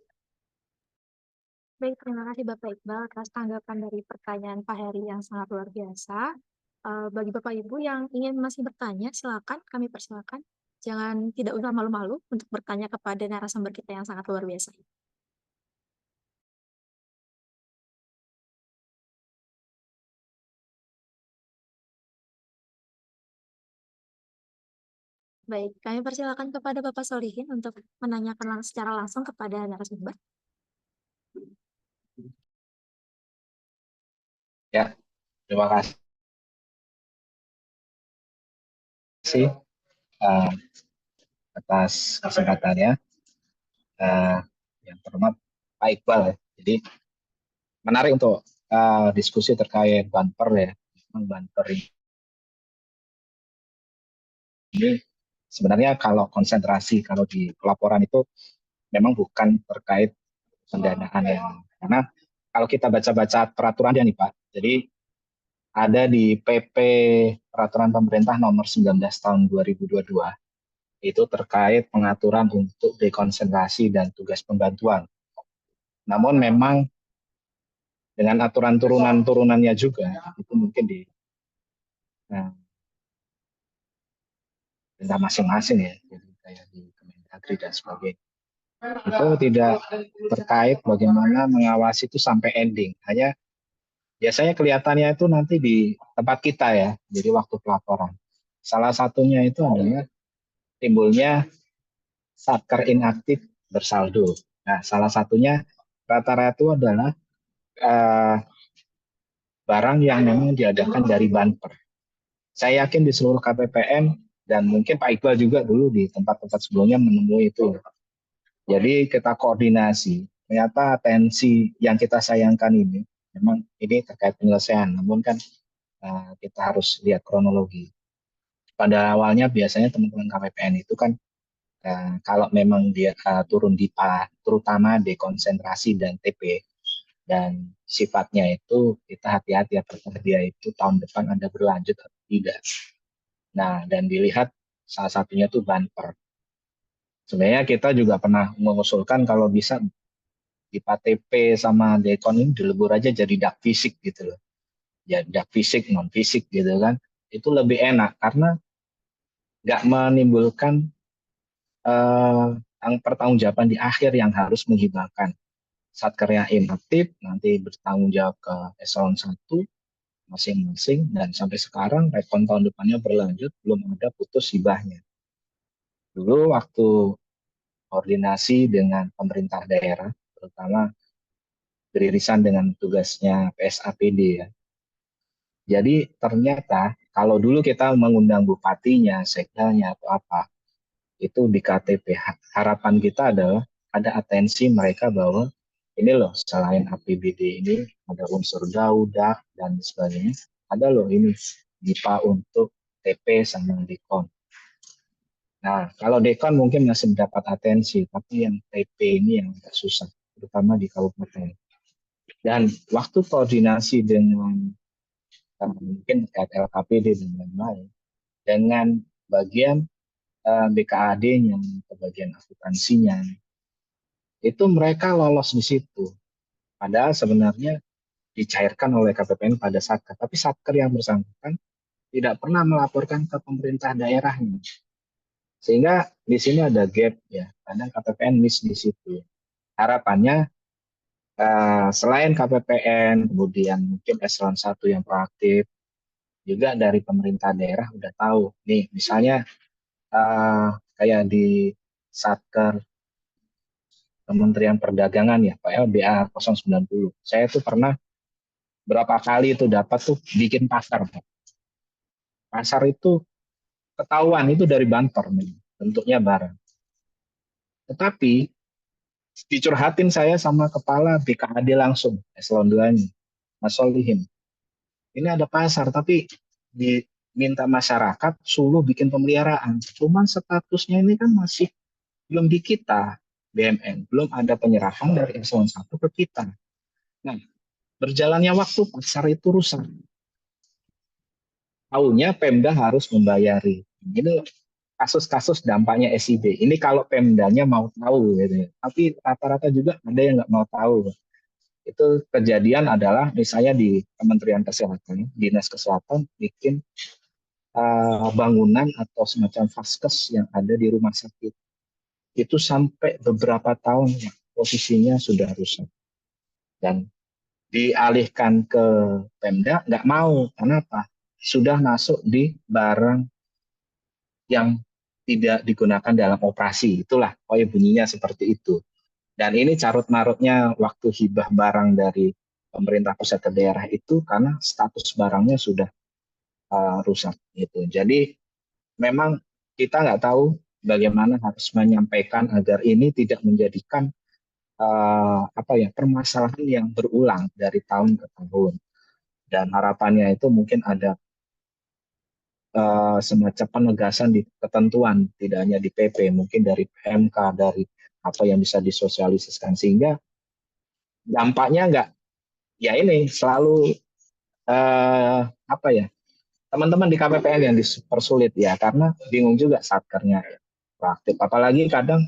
Baik, terima kasih Bapak Iqbal atas tanggapan dari pertanyaan Pak Heri yang sangat luar biasa. Bagi Bapak Ibu yang ingin masih bertanya, silakan kami persilakan. Jangan tidak usah malu-malu untuk bertanya kepada narasumber kita yang sangat luar biasa. Baik, kami persilakan kepada Bapak Solihin untuk menanyakan secara langsung kepada narasumber. Ya, terima kasih atas kesempatannya. Yang terhormat Pak Iqbal ya. Jadi menarik untuk diskusi terkait bumper ya. Memang bumper ini sebenarnya kalau konsentrasi kalau di pelaporan itu memang bukan terkait pendanaan ya. Karena kalau kita baca-baca peraturannya nih Pak, jadi ada di PP Peraturan Pemerintah Nomor 19 Tahun 2022 itu terkait pengaturan untuk dekonsentrasi dan tugas pembantuan. Namun memang dengan aturan turunan-turunannya juga itu mungkin di daerah masing-masing ya, jadi kayak di Kemendagri dan sebagainya. Itu tidak terkait bagaimana mengawasi itu sampai ending. Hanya biasanya kelihatannya itu nanti di tempat kita ya, jadi waktu pelaporan. Salah satunya itu adalah timbulnya satker inaktif bersaldo. Nah, salah satunya rata-rata itu adalah barang yang memang diadakan dari bumper. Saya yakin di seluruh KPPN dan mungkin Pak Iqbal juga dulu di tempat-tempat sebelumnya menemui itu. Jadi kita koordinasi. Ternyata atensi yang kita sayangkan ini memang ini terkait penyelesaian. Namun kan kita harus lihat kronologi. Pada awalnya biasanya teman-teman KPPN itu kan kalau memang dia turun di terutama dekonsentrasi dan TP dan sifatnya itu kita hati-hati apakah dia itu tahun depan ada berlanjut atau tidak. Nah, dan dilihat salah satunya itu bumper. Sebenarnya kita juga pernah mengusulkan kalau bisa di KTP sama dekon ini dilebur aja jadi dak fisik gitu loh. ya fisik non fisik gitu kan, itu lebih enak karena nggak menimbulkan pertanggungjawaban di akhir yang harus menghibahkan. Satkernya inaktif, nanti bertanggung jawab ke eselon 1 masing-masing, dan sampai sekarang rekon tahun depannya berlanjut, belum ada putus hibahnya. Dulu waktu koordinasi dengan pemerintah daerah, terutama beririsan dengan tugasnya PSAPD ya. Jadi ternyata kalau dulu kita mengundang bupatinya, sekdanya atau apa, itu di KTP. Harapan kita adalah ada atensi mereka bahwa ini loh, selain APBD ini ada unsur DAUDA dan sebagainya, ada loh ini DIPA untuk TP sama Dekon. Nah, kalau Dekon mungkin masih mendapat atensi, tapi yang TP ini yang agak susah, terutama di kabupaten. Dan waktu koordinasi dengan mungkin LKPD dan lain-lain, dengan bagian BKAD-nya, ke bagian akuntansinya, itu mereka lolos di situ. Padahal sebenarnya dicairkan oleh KPPN pada Satker, tapi Satker yang bersangkutan tidak pernah melaporkan ke pemerintah daerahnya. Sehingga di sini ada gap ya, kadang KPPN miss di situ. Harapannya selain KPPN, kemudian mungkin eselon 1 yang proaktif, juga dari pemerintah daerah udah tahu. Nih, misalnya kayak di Satker Kementerian Perdagangan ya, PLBA 090. Saya tuh pernah berapa kali itu dapat tuh bikin pasar. Pasar itu ketahuan itu dari Banper nih, bentuknya barang. Tetapi dicurhatin saya sama kepala BKAD langsung, eselon 2-nya, Mas Solihin. Ini ada pasar, tapi diminta masyarakat suruh bikin pemeliharaan. Cuman statusnya ini kan masih belum di kita, BMN. Belum ada penyerahan dari eselon 1 ke kita. Nah, berjalannya waktu pasar itu rusak. Tahunya Pemda harus membayari. Ini kasus-kasus dampaknya SIB. Ini kalau Pemdanya mau tahu, gitu. Tapi rata-rata juga ada yang nggak mau tahu. Itu kejadian adalah misalnya di Kementerian Kesehatan, Dinas Kesehatan bikin bangunan atau semacam vaskes yang ada di rumah sakit. Itu sampai beberapa tahun posisinya sudah rusak. Dan dialihkan ke Pemda nggak mau. Kenapa? Sudah masuk di barang yang tidak digunakan dalam operasi. Itulah bunyinya seperti itu. Dan ini carut-marutnya waktu hibah barang dari pemerintah pusat ke daerah itu karena status barangnya sudah rusak. Gitu. Jadi memang kita nggak tahu bagaimana harus menyampaikan agar ini tidak menjadikan permasalahan yang berulang dari tahun ke tahun. Dan harapannya itu mungkin ada semacam penegasan di ketentuan, tidak hanya di PP, mungkin dari PMK, dari apa yang bisa disosialisasikan, sehingga dampaknya nggak, ya ini selalu teman-teman di KPPN yang dipersulit ya, karena bingung juga satkernya proaktif. Apalagi kadang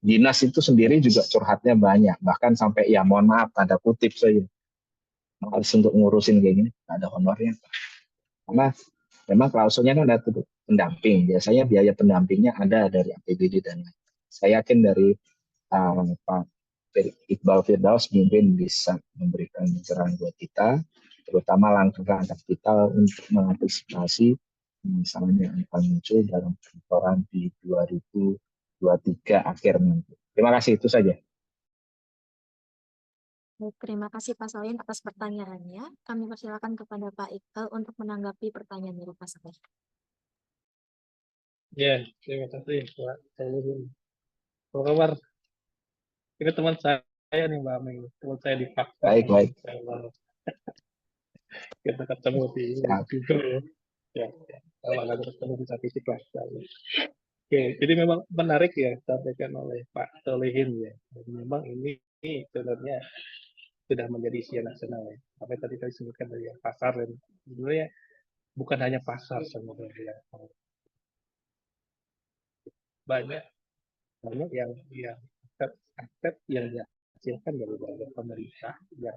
dinas itu sendiri juga curhatnya banyak, bahkan sampai ya mohon maaf tanda kutip saja, harus untuk ngurusin kayak gini, nggak ada honornya. Karena memang klausulnya kan ada pendamping. Biasanya biaya pendampingnya ada dari APBD dan lain. Saya yakin dari Pak Iqbal Firdaus mungkin bisa memberikan pencerahan buat kita, terutama langkah-langkah kita untuk mengantisipasi misalnya yang akan muncul dalam pelaporan di 2023 akhir nanti. Terima kasih, itu saja. Baik, terima kasih Pak Salim atas pertanyaannya. Kami persilakan kepada Pak Iqbal untuk menanggapi pertanyaan dari Pak Salim. Ya, terima kasih Pak Solihin. Apa kabar? Ini teman saya nih Mbak Ameng, teman saya di Fakta. Baik. Kita ketemu di Siap. Google ya. Ya, kalau nggak ketemu bisa fisik lah. Oke, jadi memang menarik ya disampaikan oleh Pak Solihin ya. Dan memang ini sebenarnya sudah menjadi isu nasional ya. Apa yang tadi saya sebutkan dari pasar, dan sebenarnya bukan hanya pasar sebenarnya. Banyak yang aset yang dihasilkan dari pemerintah yang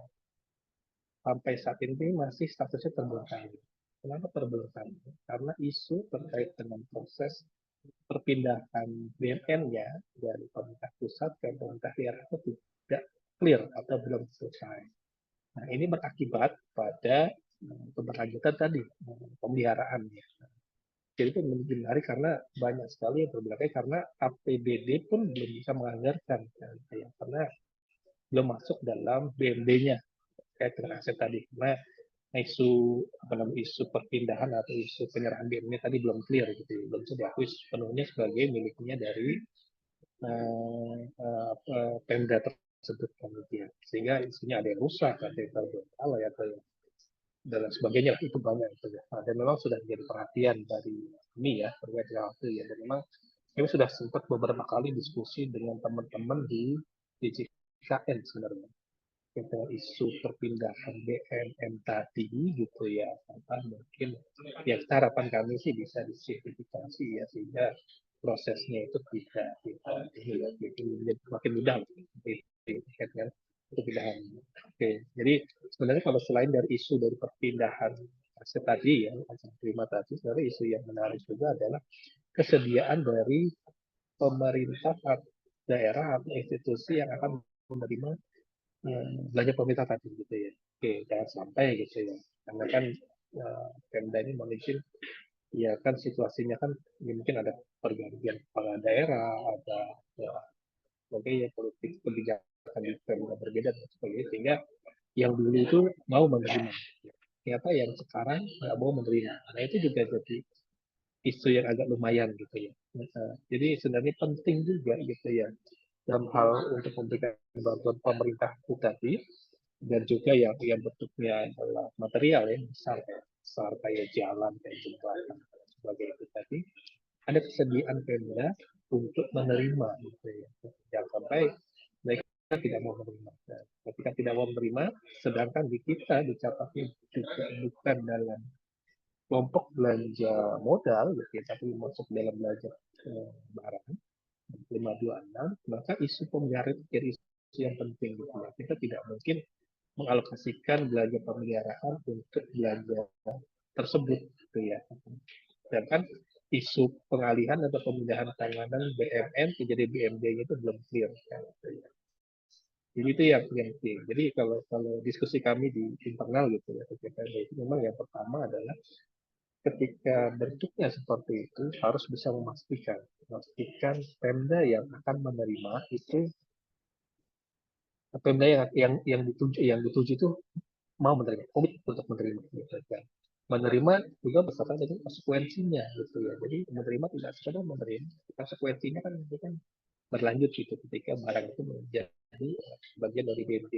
sampai saat ini masih statusnya terbelakang. Kenapa terbelakang? Karena isu terkait dengan proses perpindahan BUMN-nya dari pemerintah pusat ke pemerintah daerah itu tidak clear atau belum selesai. Nah, ini berakibat pada keberlanjutan tadi, pemeliharaan. Jadi itu menarik karena banyak sekali yang terbelakang karena APBD pun belum bisa menganggarkan, karena belum masuk dalam BMD-nya terkait dengan aset tadi. Karena isu isu perpindahan atau isu penyerahan BMD tadi belum clear gitu, belum bisa diakui sepenuhnya sebagai miliknya dari Pemda tersebut kemudian. Sehingga isunya ada yang rusak, ada yang terbengkalai atau dan sebagainya itu banyak itu ya. Nah, dan memang sudah menjadi perhatian dari kami ya terkait dengan itu ya. Dan memang kami sudah sempat beberapa kali diskusi dengan teman-teman di JKN sebenarnya tentang isu perpindahan BUMN tadi gitu ya. Apa mungkin ya harapan kami sih bisa disimplifikasi ya sehingga prosesnya itu tidak makin mudah kan perpindahan. Oke, jadi sebenarnya kalau selain dari isu dari perpindahan aset tadi ya, aset prima tadi, sebenarnya isu yang menarik juga adalah kesediaan dari pemerintah daerah atau institusi yang akan menerima belanja pemerintah tadi gitu ya. Oke, jangan sampai gitu ya. Karena kan Pemda ini mungkin ya kan situasinya kan ya mungkin ada pergantian kepala daerah, ada ya, ya politik kebijakan di Pemda berbeda dan sebagainya sehingga yang dulu itu mau menerima. Ternyata yang sekarang nggak mau menerima. Nah itu juga jadi isu yang agak lumayan gitu ya. Jadi sebenarnya penting juga gitu ya dalam hal untuk memberikan bantuan pemerintah itu tadi dan juga yang bentuknya adalah material ya besar kayak jalan kayak jembatan sebagai itu tadi ada kesediaan Pemda untuk menerima gitu ya. Jangan sampai mereka tidak mau menerima. Nah, ketika tidak mau menerima, sedangkan di kita dicatatnya juga bukan dalam kelompok belanja modal, gitu ya, tapi masuk dalam belanja barang 526, maka isu pemeliharaan itu jadi isu yang penting. Gitu ya. Kita tidak mungkin mengalokasikan belanja pemeliharaan untuk belanja tersebut. Gitu ya. Sedangkan isu pengalihan atau pemindahan tanganan BMN menjadi BMD-nya itu belum clear. Kan? Jadi itu yang penting. Jadi kalau diskusi kami di internal gitu ya, itu memang yang pertama adalah ketika bentuknya seperti itu harus bisa memastikan Pemda yang akan menerima itu Pemda yang dituju itu mau menerima, komit untuk menerima gitu kan. Menerima juga beserta dengan konsekuensinya gitu ya. Jadi menerima tidak sekedar menerima, konsekuensinya kan itu kan berlanjut gitu ketika barang itu menjadi bagian dari BMD.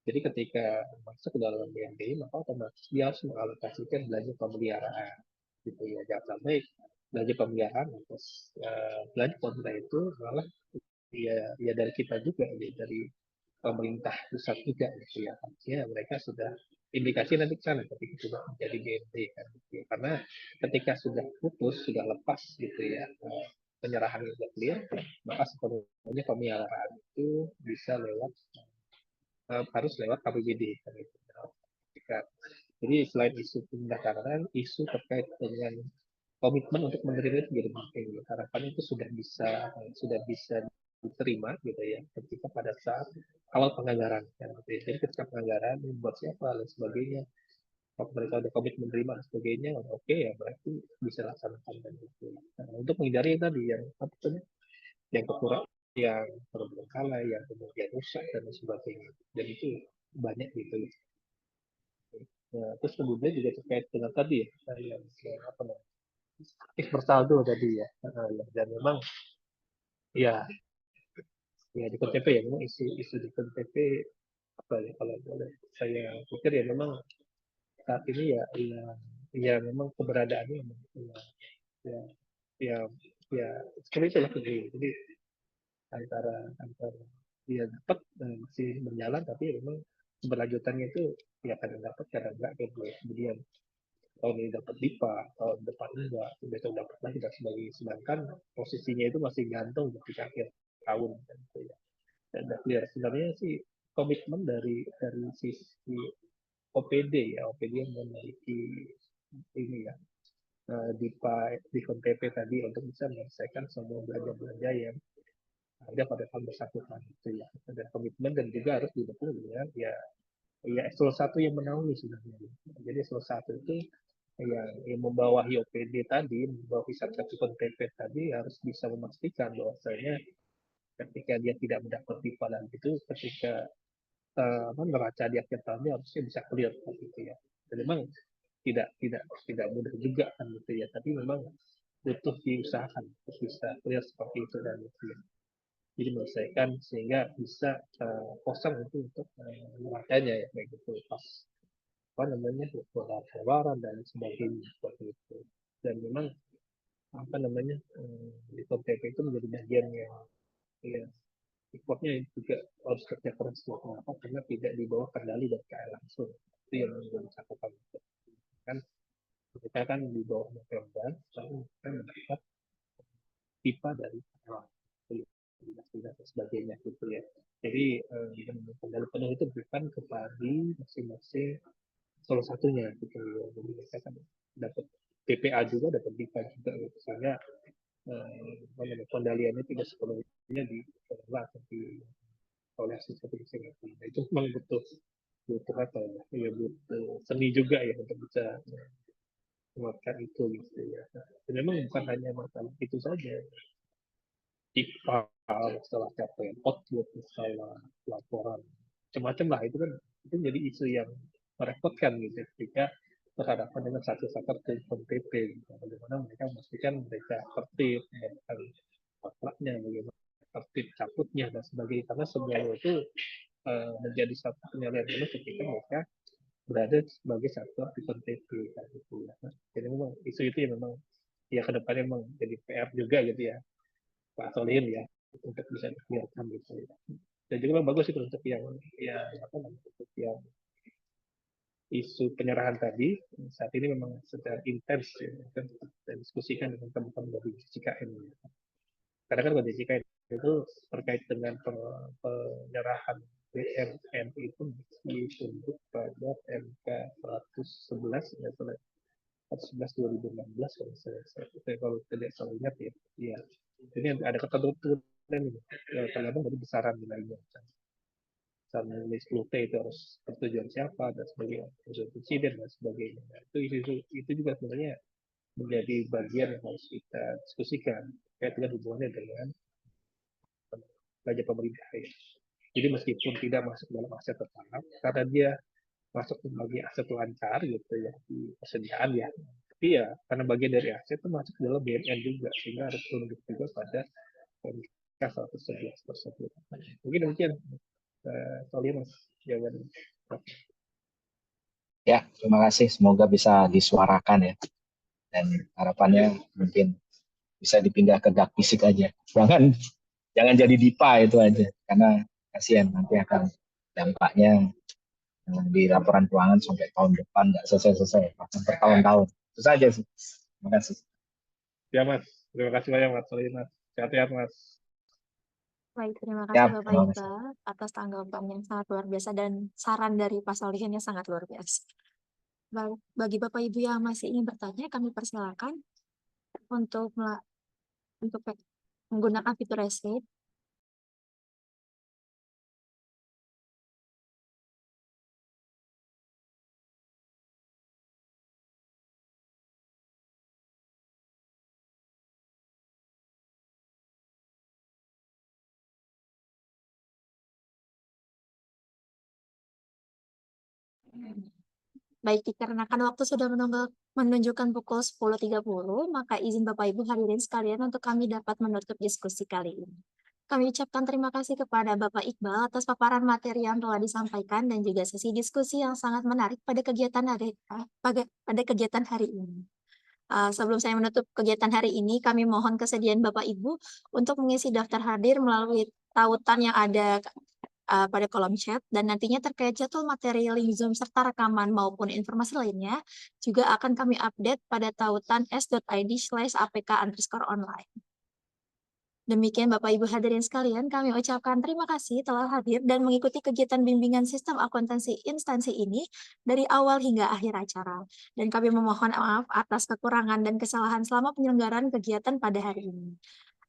Jadi ketika masuk ke dalam BMD maka otomatis dia harus mengalokasikan belanja pemeliharaan gitu ya. Jangan sampai belanja pemeliharaan atas belanja pemerintah itu malah ya dari kita juga ya, dari pemerintah pusat juga gitu ya. Artinya mereka sudah indikasi nanti ke sana ketika sudah menjadi BMD kan gitu ya. Karena ketika sudah putus, sudah lepas gitu ya penyerahan yang clear, maka sepenuhnya pemeliharaan itu bisa lewat harus lewat APBD kan gitu. Jadi selain isu pendaftaran, isu terkait dengan komitmen untuk menerima itu jadi penting. Harapannya itu sudah bisa diterima gitu ya ketika pada saat awal penganggaran. Ya. Jadi ketika penganggaran buat siapa dan sebagainya, kalau mereka ada komitmen menerima dan sebagainya, oke ya berarti bisa laksanakan dan itu. Nah, untuk menghindari yang tadi yang apa tuh yang kekurangan yang terbengkalai, yang kemudian rusak dan sebagainya. Dan itu banyak gitu. Ya, terus kemudian juga terkait dengan tadi ya, yang apa namanya, bersaldo tadi ya. Dan memang ya di KTP ya memang isu di KTP apa ya kalau boleh saya pikir ya memang saat ini ya memang keberadaannya ya ya ya, ya seperti itulah jadi antara dia dapat masih berjalan tapi memang keberlanjutannya itu ya kadang dapat kadang enggak gitu kemudian tahun ini dapat DIPA tahun depan enggak besok dapat lagi dan sebagainya sedangkan posisinya itu masih gantung di akhir tahun gitu ya dan clear sebenarnya sih komitmen dari sisi OPD ya, OPD yang memiliki ini ya di KTP tadi untuk bisa menyelesaikan semua belanja-belanja yang ada pada tahun bersangkutan itu ya. Ada komitmen dan juga harus didukung dengan ya eselon 1 yang menaungi sebenarnya. Jadi eselon 1 itu yang membawahi OPD tadi, membawahi Satgas KTP tadi harus bisa memastikan bahwasanya ketika dia tidak mendapat pipa dan itu ketika neraca di akhir tahunnya harusnya bisa clear gitu ya. Dan memang tidak mudah juga kan gitu ya, tapi memang butuh diusahakan untuk bisa clear seperti itu dan gitu ya. Jadi menyelesaikan sehingga bisa kosong itu untuk neracanya ya, baik itu pas tawaran dan sebagainya seperti itu. Dan memang di KTP itu menjadi bagian yang ya, importnya juga harus kerja keras. Kenapa? Karena tidak di bawah kendali dari KL langsung. Itu yang menjadi catatan. Kan kita kan di bawah Pemda, tapi kita mendapat pipa dari KL dan sebagainya gitu ya. Jadi kendali penuh itu bukan kepada masing-masing salah satunya gitu ya. Jadi mereka kan dapat TPA juga, dapat pipa juga gitu. Sehingga kendaliannya tidak sepenuhnya dikelola oleh satu masing-masing. Nah, itu memang butuh apa ya, butuh seni juga ya untuk bisa menguatkan itu gitu ya. Dan memang bukan hanya masalah itu saja. IPA, masalah capaian output, masalah laporan, macam-macam lah itu kan itu jadi isu yang merepotkan gitu ketika berhadapan dengan satu sektor KTP gitu. Bagaimana mereka memastikan mereka tertib, melakukan kontraknya, bagaimana tertib cabutnya dan sebagainya, karena semuanya itu menjadi satu penyalian penuh ketika mereka berada sebagai sektor di KTP gitu ya. Jadi memang isu itu ya memang ya kedepannya memang jadi PR juga gitu ya Pak Solihin ya untuk bisa dikeliarkan gitu ya. Dan juga bagus itu untuk yang untuk yang isu penyerahan tadi saat ini memang secara intens ya, kita diskusikan dengan teman-teman dari JKN. Karena kan kalau JKN itu terkait dengan penyerahan BMN itu ditunduk pada MK 111 ya, 111 2016 kalau tidak salah ingat ya. Iya. Ini ada ketentuan ini tergantung dari besaran nilainya. Misalnya nilai 10T itu harus persetujuan siapa dan sebagainya, presiden dan sebagainya. Nah, itu juga sebenarnya menjadi bagian yang harus kita diskusikan terkait dengan hubungannya dengan belanja pemerintah ya. Jadi meskipun tidak masuk dalam aset tetap, karena dia masuk sebagai aset lancar gitu ya di persediaan ya. Tapi ya karena bagian dari aset itu masuk dalam BMN juga, sehingga harus tunduk juga pada MK 111 tersebut. Mungkin demikian soalnya Mas jawaban. Ya, terima kasih. Semoga bisa disuarakan ya. Dan harapannya mungkin bisa dipindah ke dak fisik aja. Jangan jadi DIPA itu aja. Karena kasihan nanti akan dampaknya di laporan keuangan sampai tahun depan nggak selesai-selesai. Bahkan bertahun-tahun. Itu saja sih. Terima kasih. Ya Mas, terima kasih banyak Mas. Mas. Sehat-sehat Mas. Baik, terima Ya, kasih Bapak terima kasih. Iqbal atas tanggapan yang sangat luar biasa dan saran dari Pak Solihin yang sangat luar biasa. Baik, bagi Bapak Ibu yang masih ingin bertanya, kami persilakan untuk menggunakan fitur raise hand. Baik, dikarenakan waktu sudah menunjukkan pukul 10.30, maka izin Bapak Ibu hadirin sekalian untuk kami dapat menutup diskusi kali ini. Kami ucapkan terima kasih kepada Bapak Iqbal atas paparan materi yang telah disampaikan dan juga sesi diskusi yang sangat menarik pada kegiatan hari ini. Sebelum saya menutup kegiatan hari ini, kami mohon kesediaan Bapak Ibu untuk mengisi daftar hadir melalui tautan yang ada pada kolom chat, dan nantinya terkait jadwal materi link Zoom serta rekaman maupun informasi lainnya juga akan kami update pada tautan s.id/apk_online. Demikian Bapak Ibu hadirin sekalian, kami ucapkan terima kasih telah hadir dan mengikuti kegiatan bimbingan sistem akuntansi instansi ini dari awal hingga akhir acara. Dan kami memohon maaf atas kekurangan dan kesalahan selama penyelenggaraan kegiatan pada hari ini.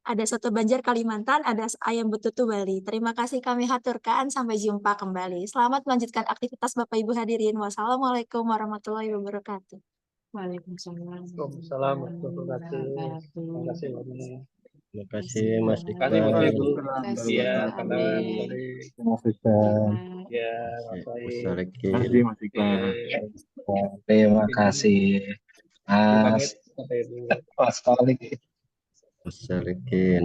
Ada soto Banjar Kalimantan, ada ayam betutu Bali. Terima kasih kami haturkan, sampai jumpa kembali. Selamat melanjutkan aktivitas Bapak Ibu hadirin. Wassalamualaikum warahmatullahi wabarakatuh. Waalaikumsalam Waalaikumsalam warahmatullahi warahmatullahi wabarakatuh. Terima wabarakatuh. kasih Wani. Terima kasih Mas Terima kasih Bapak Iqbal. Ibu. Waalaikumsalam Kasih Iya, Pak warahmatullahi selamat Ade. sore. Mas Iqbal. Ya, Mas Mas Baik. Terima Salekin. kasih Mas Iqbal. Oke. Terima kasih Kita pamit Mas sampai dulu. Mas Kalik. Mas Salekin.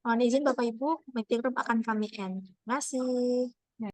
Mohon izin Bapak Ibu, meeting room akan kami end. Terima kasih.